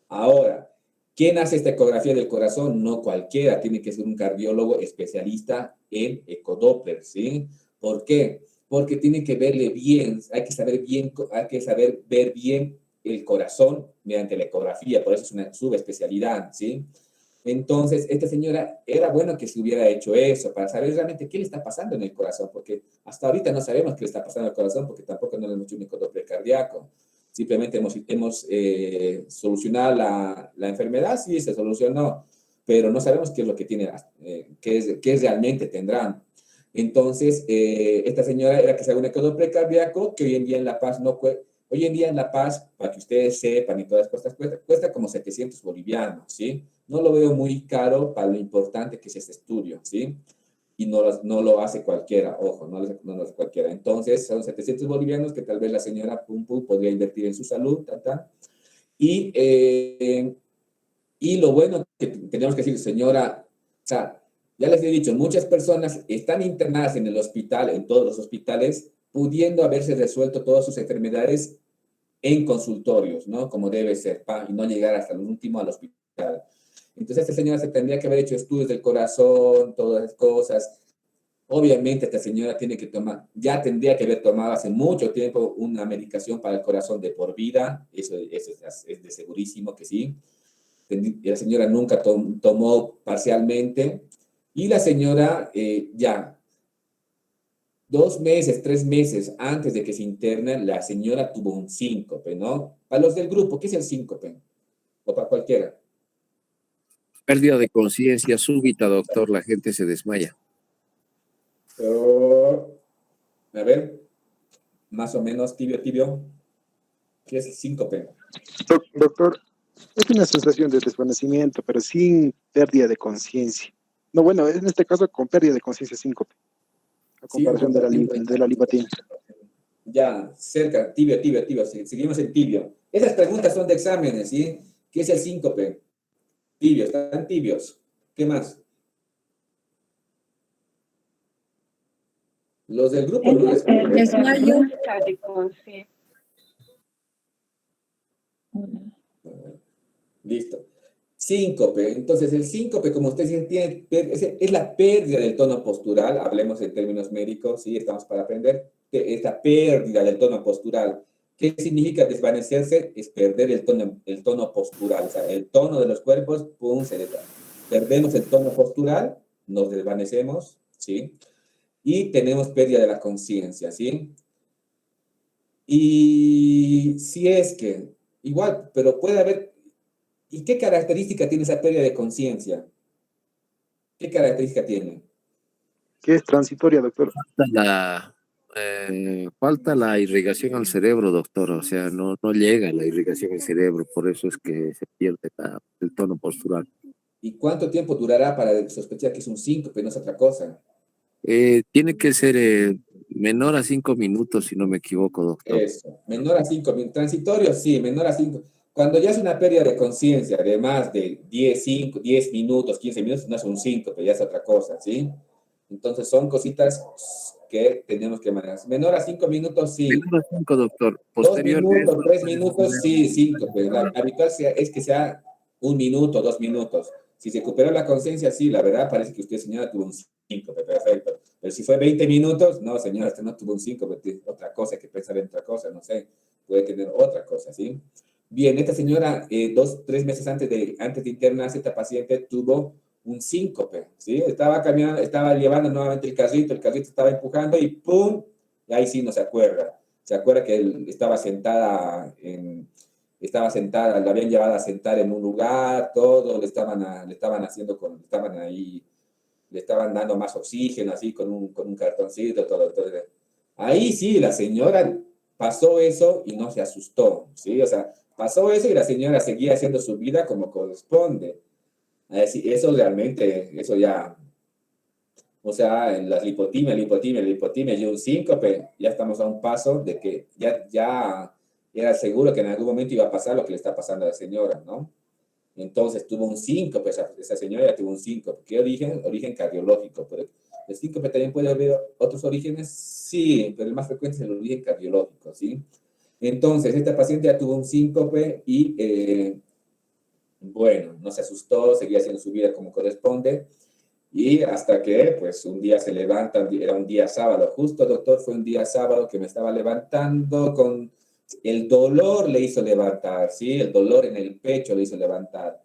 Ahora, ¿quién hace esta ecografía del corazón? No cualquiera, tiene que ser un cardiólogo especialista en ecodoppler, ¿sí? ¿Por qué? Porque tiene que verle bien, hay que saber ver bien el corazón mediante la ecografía, por eso es una subespecialidad, ¿sí? Entonces, esta señora, era bueno que se hubiera hecho eso, para saber realmente qué le está pasando en el corazón, porque hasta ahorita no sabemos qué le está pasando al corazón, porque tampoco no le hemos hecho un ecodoppler cardíaco. Simplemente hemos solucionado la enfermedad, sí, se solucionó, pero no sabemos qué es lo que tiene, qué realmente tendrán. Entonces, esta señora era que se haga un ecodoppler cardíaco, que hoy en día en La Paz hoy en día en La Paz, para que ustedes sepan y todas las cosas, cuesta como 700 bolivianos, ¿sí? No lo veo muy caro para lo importante que es este estudio, ¿sí? Y no lo hace cualquiera, ojo, no lo hace cualquiera. Entonces, son 700 bolivianos que tal vez la señora podría invertir en su salud, y lo bueno que tenemos que decir, señora, o sea, ya les he dicho, muchas personas están internadas en el hospital, en todos los hospitales, pudiendo haberse resuelto todas sus enfermedades en consultorios, ¿no? Como debe ser, y no llegar hasta el último al hospital. Entonces, esta señora se tendría que haber hecho estudios del corazón, todas las cosas. Obviamente, esta señora ya tendría que haber tomado hace mucho tiempo una medicación para el corazón de por vida. Eso es de segurísimo que sí. La señora nunca tomó parcialmente. Y la señora ya 2 meses, 3 meses antes de que se interne, la señora tuvo un síncope, ¿no? Para los del grupo, ¿qué es el síncope? O para cualquiera. Pérdida de conciencia súbita, doctor, la gente se desmaya. A ver, más o menos tibio. ¿Qué es el síncope? Doctor, es una sensación de desvanecimiento, pero sin pérdida de conciencia. No, bueno, en este caso con pérdida de conciencia síncope, a comparación de la lipotimia. Ya, cerca, tibio, seguimos en tibio. Esas preguntas son de exámenes, ¿sí? ¿Qué es el síncope? Tibio, están tibios. ¿Qué más? Los del grupo no les... Desmayo. Listo. Síncope. Entonces, el síncope, como ustedes entienden, es la pérdida del tono postural. Hablemos en términos médicos, ¿sí? Estamos para aprender. Esta pérdida del tono postural. ¿Qué significa desvanecerse? Es perder el tono postural. O sea, el tono de los cuerpos, pum, se desvanece. Perdemos el tono postural, nos desvanecemos, ¿sí? Y tenemos pérdida de la conciencia, ¿sí? Y si es que, igual, pero puede haber... ¿Y qué característica tiene esa pérdida de conciencia? ¿Qué característica tiene? ¿Qué es transitoria, doctor? Falta la irrigación al cerebro, doctor. O sea, no llega la irrigación al cerebro, por eso es que se pierde el tono postural. ¿Y cuánto tiempo durará para sospechar que es un síncope, no es otra cosa? Tiene que ser menor a 5 minutos, si no me equivoco, doctor. Eso, menor a 5 minutos. Transitorio, sí, menor a 5. Cuando ya es una pérdida de conciencia de más de 10 minutos, 15 minutos, no es un 5, pero ya es otra cosa, ¿sí? Entonces son cositas que tenemos que manejar. Menor a 5 minutos, sí. Menor a 5, doctor. 2 Posterior minutos, 3 minutos, sí, 5. Pues la habitual es que sea 1 minuto, 2 minutos. Si se recuperó la conciencia, sí, la verdad parece que usted, señora, tuvo un 5, perfecto. Pero si fue 20 minutos, no, señora, usted no tuvo un 5, otra cosa, hay que pensar en otra cosa, no sé, puede tener otra cosa, ¿sí? Bien, esta señora, 2, 3 meses antes de internarse, esta paciente tuvo un síncope, ¿sí? Estaba caminando, estaba llevando nuevamente el carrito estaba empujando y ¡pum! Y ahí sí no se acuerda. Se acuerda que él estaba sentada, la habían llevado a sentar en un lugar, todo, le estaban dando más oxígeno, así, con un cartoncito, todo. Ahí sí, la señora pasó eso y no se asustó, ¿sí? O sea, pasó eso y la señora seguía haciendo su vida como corresponde. Eso realmente, eso ya, o sea, en la lipotimia y un síncope, ya estamos a un paso de que ya era seguro que en algún momento iba a pasar lo que le está pasando a la señora, ¿no? Entonces tuvo un síncope, esa señora ya tuvo un síncope. ¿Qué origen? Origen cardiológico. Pero el síncope también puede haber otros orígenes, sí, pero el más frecuente es el origen cardiológico, ¿sí? Entonces, esta paciente ya tuvo un síncope y, bueno, no se asustó, seguía haciendo su vida como corresponde. Y hasta que, pues, un día se levanta, era un día sábado, justo, doctor, fue un día sábado que me estaba levantando con... El dolor le hizo levantar, ¿sí? El dolor en el pecho le hizo levantar.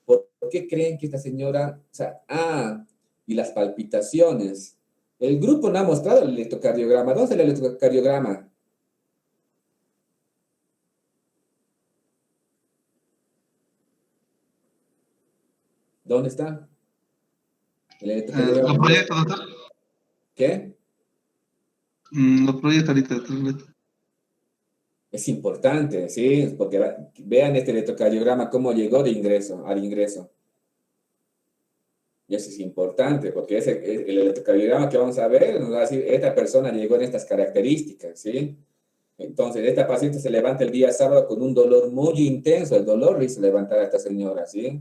¿Por qué creen que esta señora... O sea, y las palpitaciones. El grupo no ha mostrado el electrocardiograma. ¿Dónde está el electrocardiograma? ¿Dónde está? El electrocardiograma. ¿Lo proyecta, doctor? ¿Qué? Lo proyecta ahorita. Es importante, ¿sí? Porque vean este electrocardiograma cómo llegó al ingreso. Y eso es importante, porque el electrocardiograma que vamos a ver nos va a decir, esta persona llegó en estas características, ¿sí? Entonces, esta paciente se levanta el día sábado con un dolor muy intenso. El dolor le hizo levantar a esta señora, ¿sí?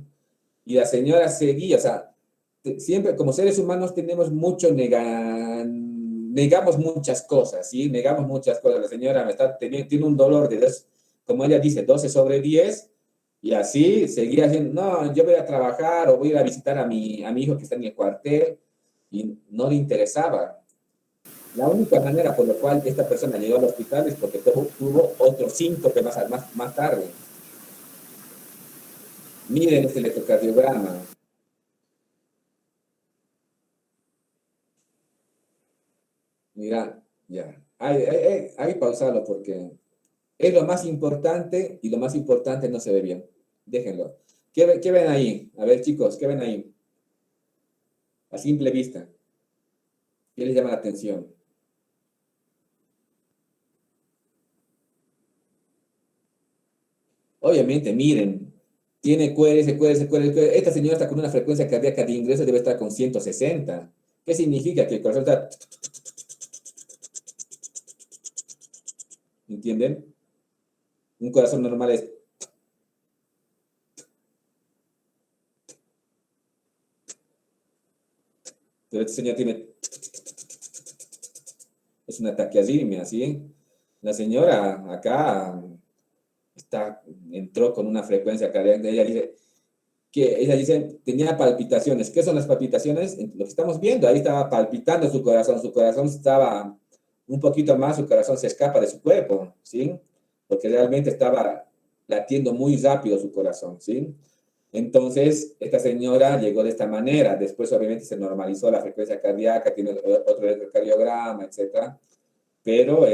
Y la señora seguía, o sea, siempre como seres humanos tenemos mucho negamos muchas cosas, ¿sí? Negamos muchas cosas. La señora tiene un dolor de, como ella dice, 12/10, y así seguía haciendo, no, yo voy a trabajar o voy a ir a visitar a mi hijo que está en el cuartel, y no le interesaba. La única manera por la cual esta persona llegó al hospital es porque tuvo otro síncope más tarde. Miren este electrocardiograma. Mira, ya. Hay pausarlo porque es lo más importante y lo más importante no se ve bien. Déjenlo. ¿Qué ven ahí? A ver, chicos, ¿qué ven ahí? A simple vista. ¿Qué les llama la atención? Obviamente, miren, tiene QRS. Esta señora está con una frecuencia cardíaca de ingreso, debe estar con 160. ¿Qué significa? Que el corazón está... ¿Entienden? Un corazón normal es... Pero este señor tiene... Es una taquiarritmia, ¿sí? La señora acá entró con una frecuencia cardíaca. Ella dice, tenía palpitaciones. ¿Qué son las palpitaciones? Lo que estamos viendo, ahí estaba palpitando su corazón estaba un poquito más, su corazón se escapa de su cuerpo, ¿sí? Porque realmente estaba latiendo muy rápido su corazón, ¿sí? Entonces, esta señora llegó de esta manera. Después, obviamente, se normalizó la frecuencia cardíaca, tiene otro electrocardiograma, etc. Pero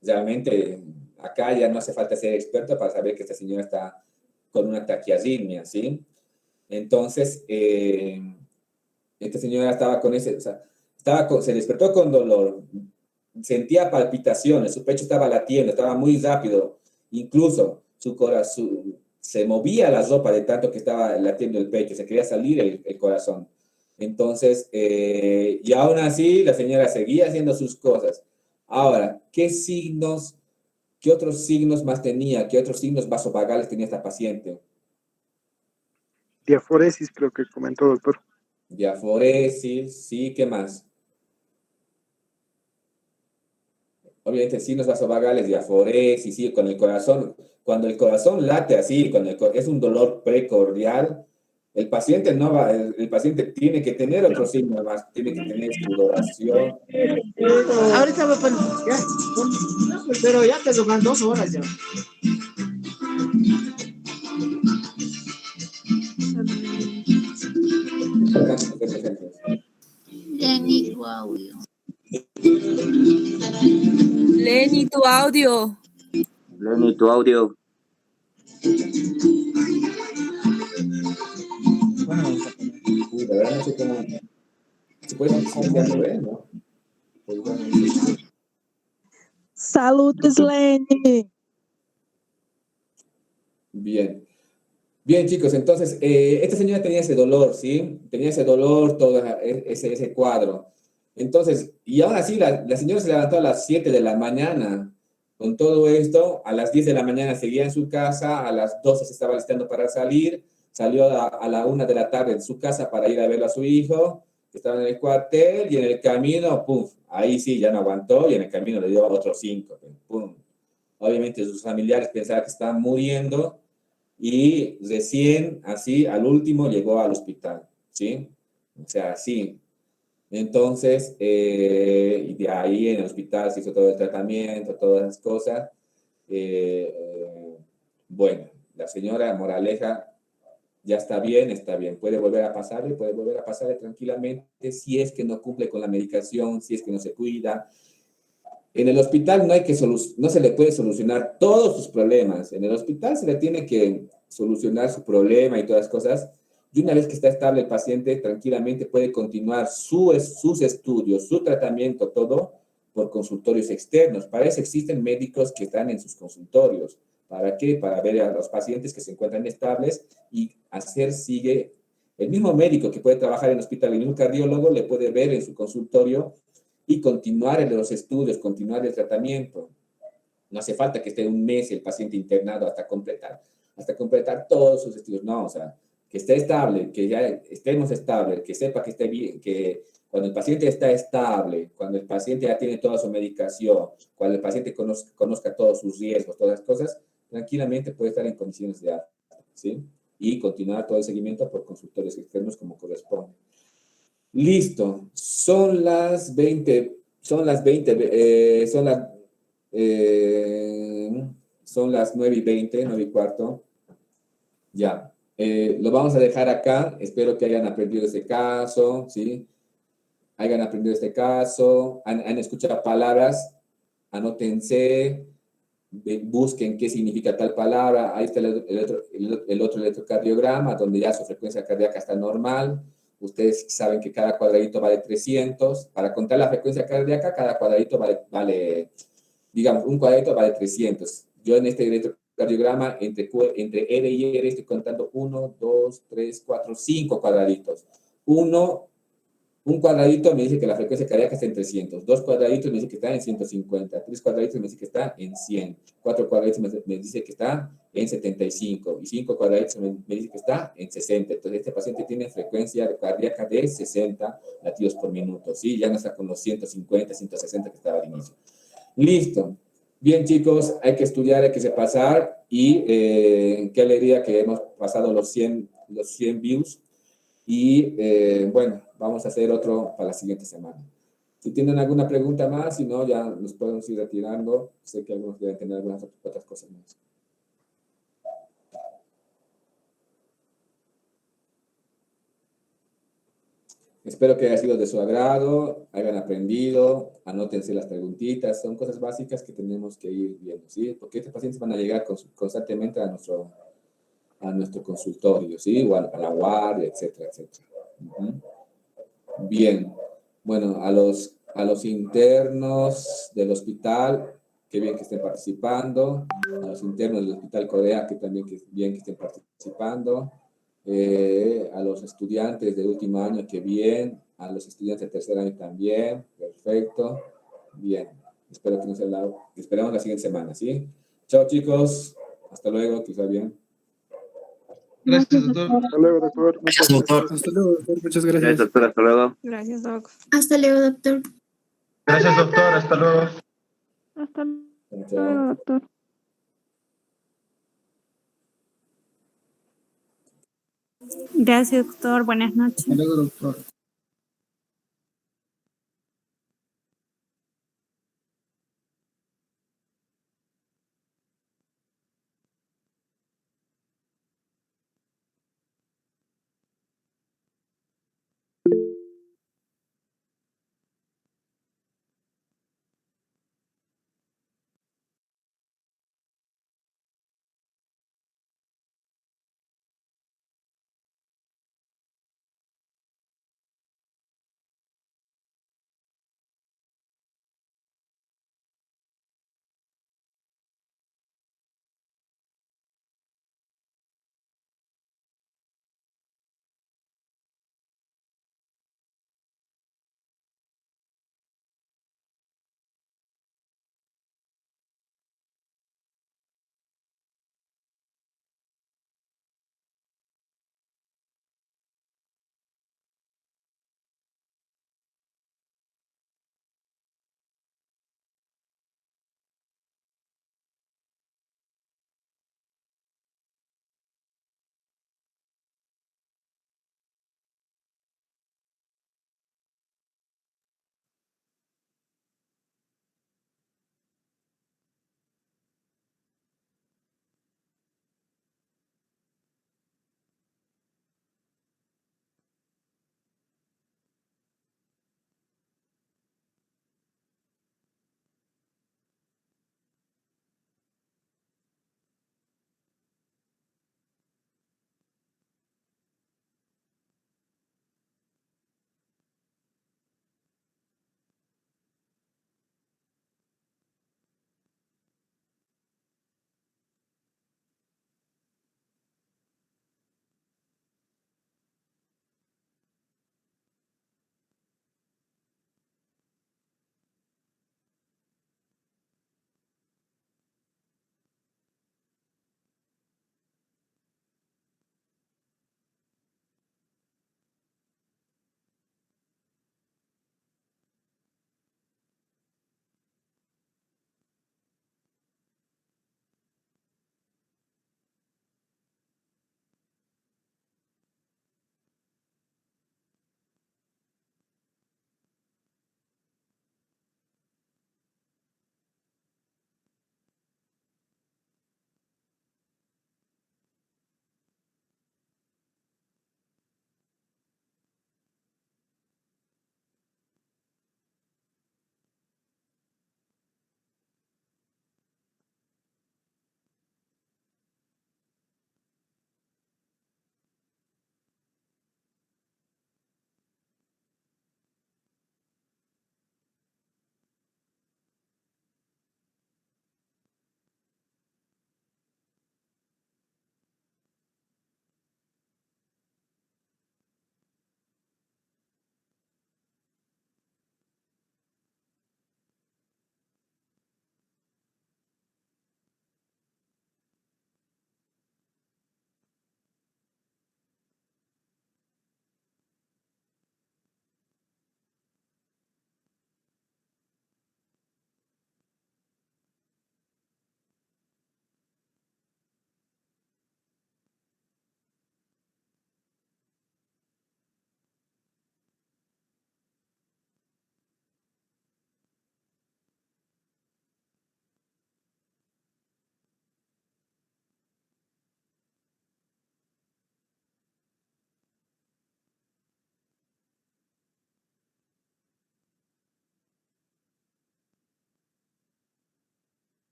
realmente acá ya no hace falta ser experto para saber que esta señora está con una taquiarritmia, ¿sí? Entonces, esta señora estaba con ese, o sea, se despertó con dolor, sentía palpitaciones, su pecho estaba latiendo, estaba muy rápido, incluso su corazón, se movía la ropa de tanto que estaba latiendo el pecho, se quería salir el corazón. Entonces, y aún así la señora seguía haciendo sus cosas. Ahora, ¿qué otros signos más tenía? ¿Qué otros signos vasovagales tenía esta paciente? Diaforesis, creo que comentó, doctor. Diaforesis, sí, ¿qué más? Obviamente, signos vasovagales, diaforesis, sí, con el corazón. Cuando el corazón late así, es un dolor precordial, el paciente no va, el paciente tiene que tener otro signo más, tiene que tener sudoración. Ahorita voy a poner, ya, pero ya te tocan 2 horas ya. Lenny, tu audio. Lenny, tu audio. Lenny, tu audio. La verdad no sé cómo. Se puede decir, ¿no? Saludos, Lenny. Bien. Bien, chicos, entonces, esta señora tenía ese dolor, ¿sí? Tenía ese dolor, todo ese cuadro. Entonces, y ahora sí, la señora se levantó a las 7 de la mañana. Con todo esto, a las 10 de la mañana seguía en su casa, a las 12 se estaba listando para salir, salió a la 1 de la tarde de su casa para ir a verlo a su hijo, que estaba en el cuartel, y en el camino, pum, ahí sí, ya no aguantó, y en el camino le dio otros 5, pum. Obviamente sus familiares pensaban que estaba muriendo, y recién, así, al último, llegó al hospital, ¿sí? O sea, sí. Entonces, y de ahí en el hospital se hizo todo el tratamiento, todas las cosas. Bueno, la señora Moraleja ya está bien, puede volver a pasarle tranquilamente si es que no cumple con la medicación, si es que no se cuida. En el hospital no se le puede solucionar todos sus problemas. En el hospital se le tiene que solucionar su problema y todas las cosas. Y una vez que está estable el paciente, tranquilamente puede continuar sus estudios, su tratamiento, todo por consultorios externos. Para eso existen médicos que están en sus consultorios. ¿Para qué? Para ver a los pacientes que se encuentran estables y sigue. El mismo médico que puede trabajar en el hospital, el mismo cardiólogo, le puede ver en su consultorio y continuar en los estudios, continuar el tratamiento. No hace falta que esté un mes el paciente internado hasta completar todos sus estudios. No, o sea, que esté estable, que ya estemos estables, que sepa que esté bien, que cuando el paciente está estable, cuando el paciente ya tiene toda su medicación, cuando el paciente conozca todos sus riesgos, todas las cosas, tranquilamente puede estar en condiciones de alta, ¿sí? Y continuar todo el seguimiento por consultorios externos como corresponde. Listo, son las 9:20, son las 9:15. Ya, lo vamos a dejar acá. Espero que hayan aprendido este caso, ¿sí? Hayan aprendido este caso, han escuchado palabras, anótense, busquen qué significa tal palabra. Ahí está el otro electrocardiograma, donde ya su frecuencia cardíaca está normal. Ustedes saben que cada cuadradito vale 300. Para contar la frecuencia cardíaca, cada cuadradito vale, digamos, un cuadradito vale 300. Yo en este electrocardiograma, entre R y R, estoy contando 1, 2, 3, 4, 5 cuadraditos. Un cuadradito me dice que la frecuencia cardíaca está en 300. 2 cuadraditos me dice que está en 150. 3 cuadraditos me dice que está en 100. 4 cuadraditos me dice que está en 75. Y 5 cuadraditos me dice que está en 60. Entonces, este paciente tiene frecuencia cardíaca de 60 latidos por minuto. ¿Sí? Ya no está con los 150, 160 que estaba al inicio. Listo. Bien, chicos, hay que estudiar, hay que repasar. Y qué alegría que hemos pasado los 100 views. Y bueno, vamos a hacer otro para la siguiente semana. Si tienen alguna pregunta más, si no, ya nos podemos ir retirando. Sé que algunos deben tener algunas otras cosas más. Espero que haya sido de su agrado, hayan aprendido, anótense las preguntitas. Son cosas básicas que tenemos que ir viendo, ¿sí? Porque estos pacientes van a llegar constantemente a nuestro consultorio, ¿sí? Igual a la guardia, etcétera, etcétera. Bien. Bueno, a los internos del hospital, qué bien que estén participando. A los internos del Hospital Corea, que también que bien que estén participando. A los estudiantes de último año, que bien. A los estudiantes de tercer año también. Perfecto. Bien. Espero que nos haya dado. Esperamos la siguiente semana, ¿sí? Chao, chicos. Hasta luego, que sea bien. Gracias, doctor. Hasta luego, doctor. Muchas gracias. Hasta luego, doctor. Muchas Gracias, gracias. doctor. Hasta luego. Gracias, Doc. Hasta luego, doctor. Gracias, doctor. Hasta luego. Hasta Chao. luego, doctor. Gracias, doctor. Buenas noches. Hasta luego, doctor.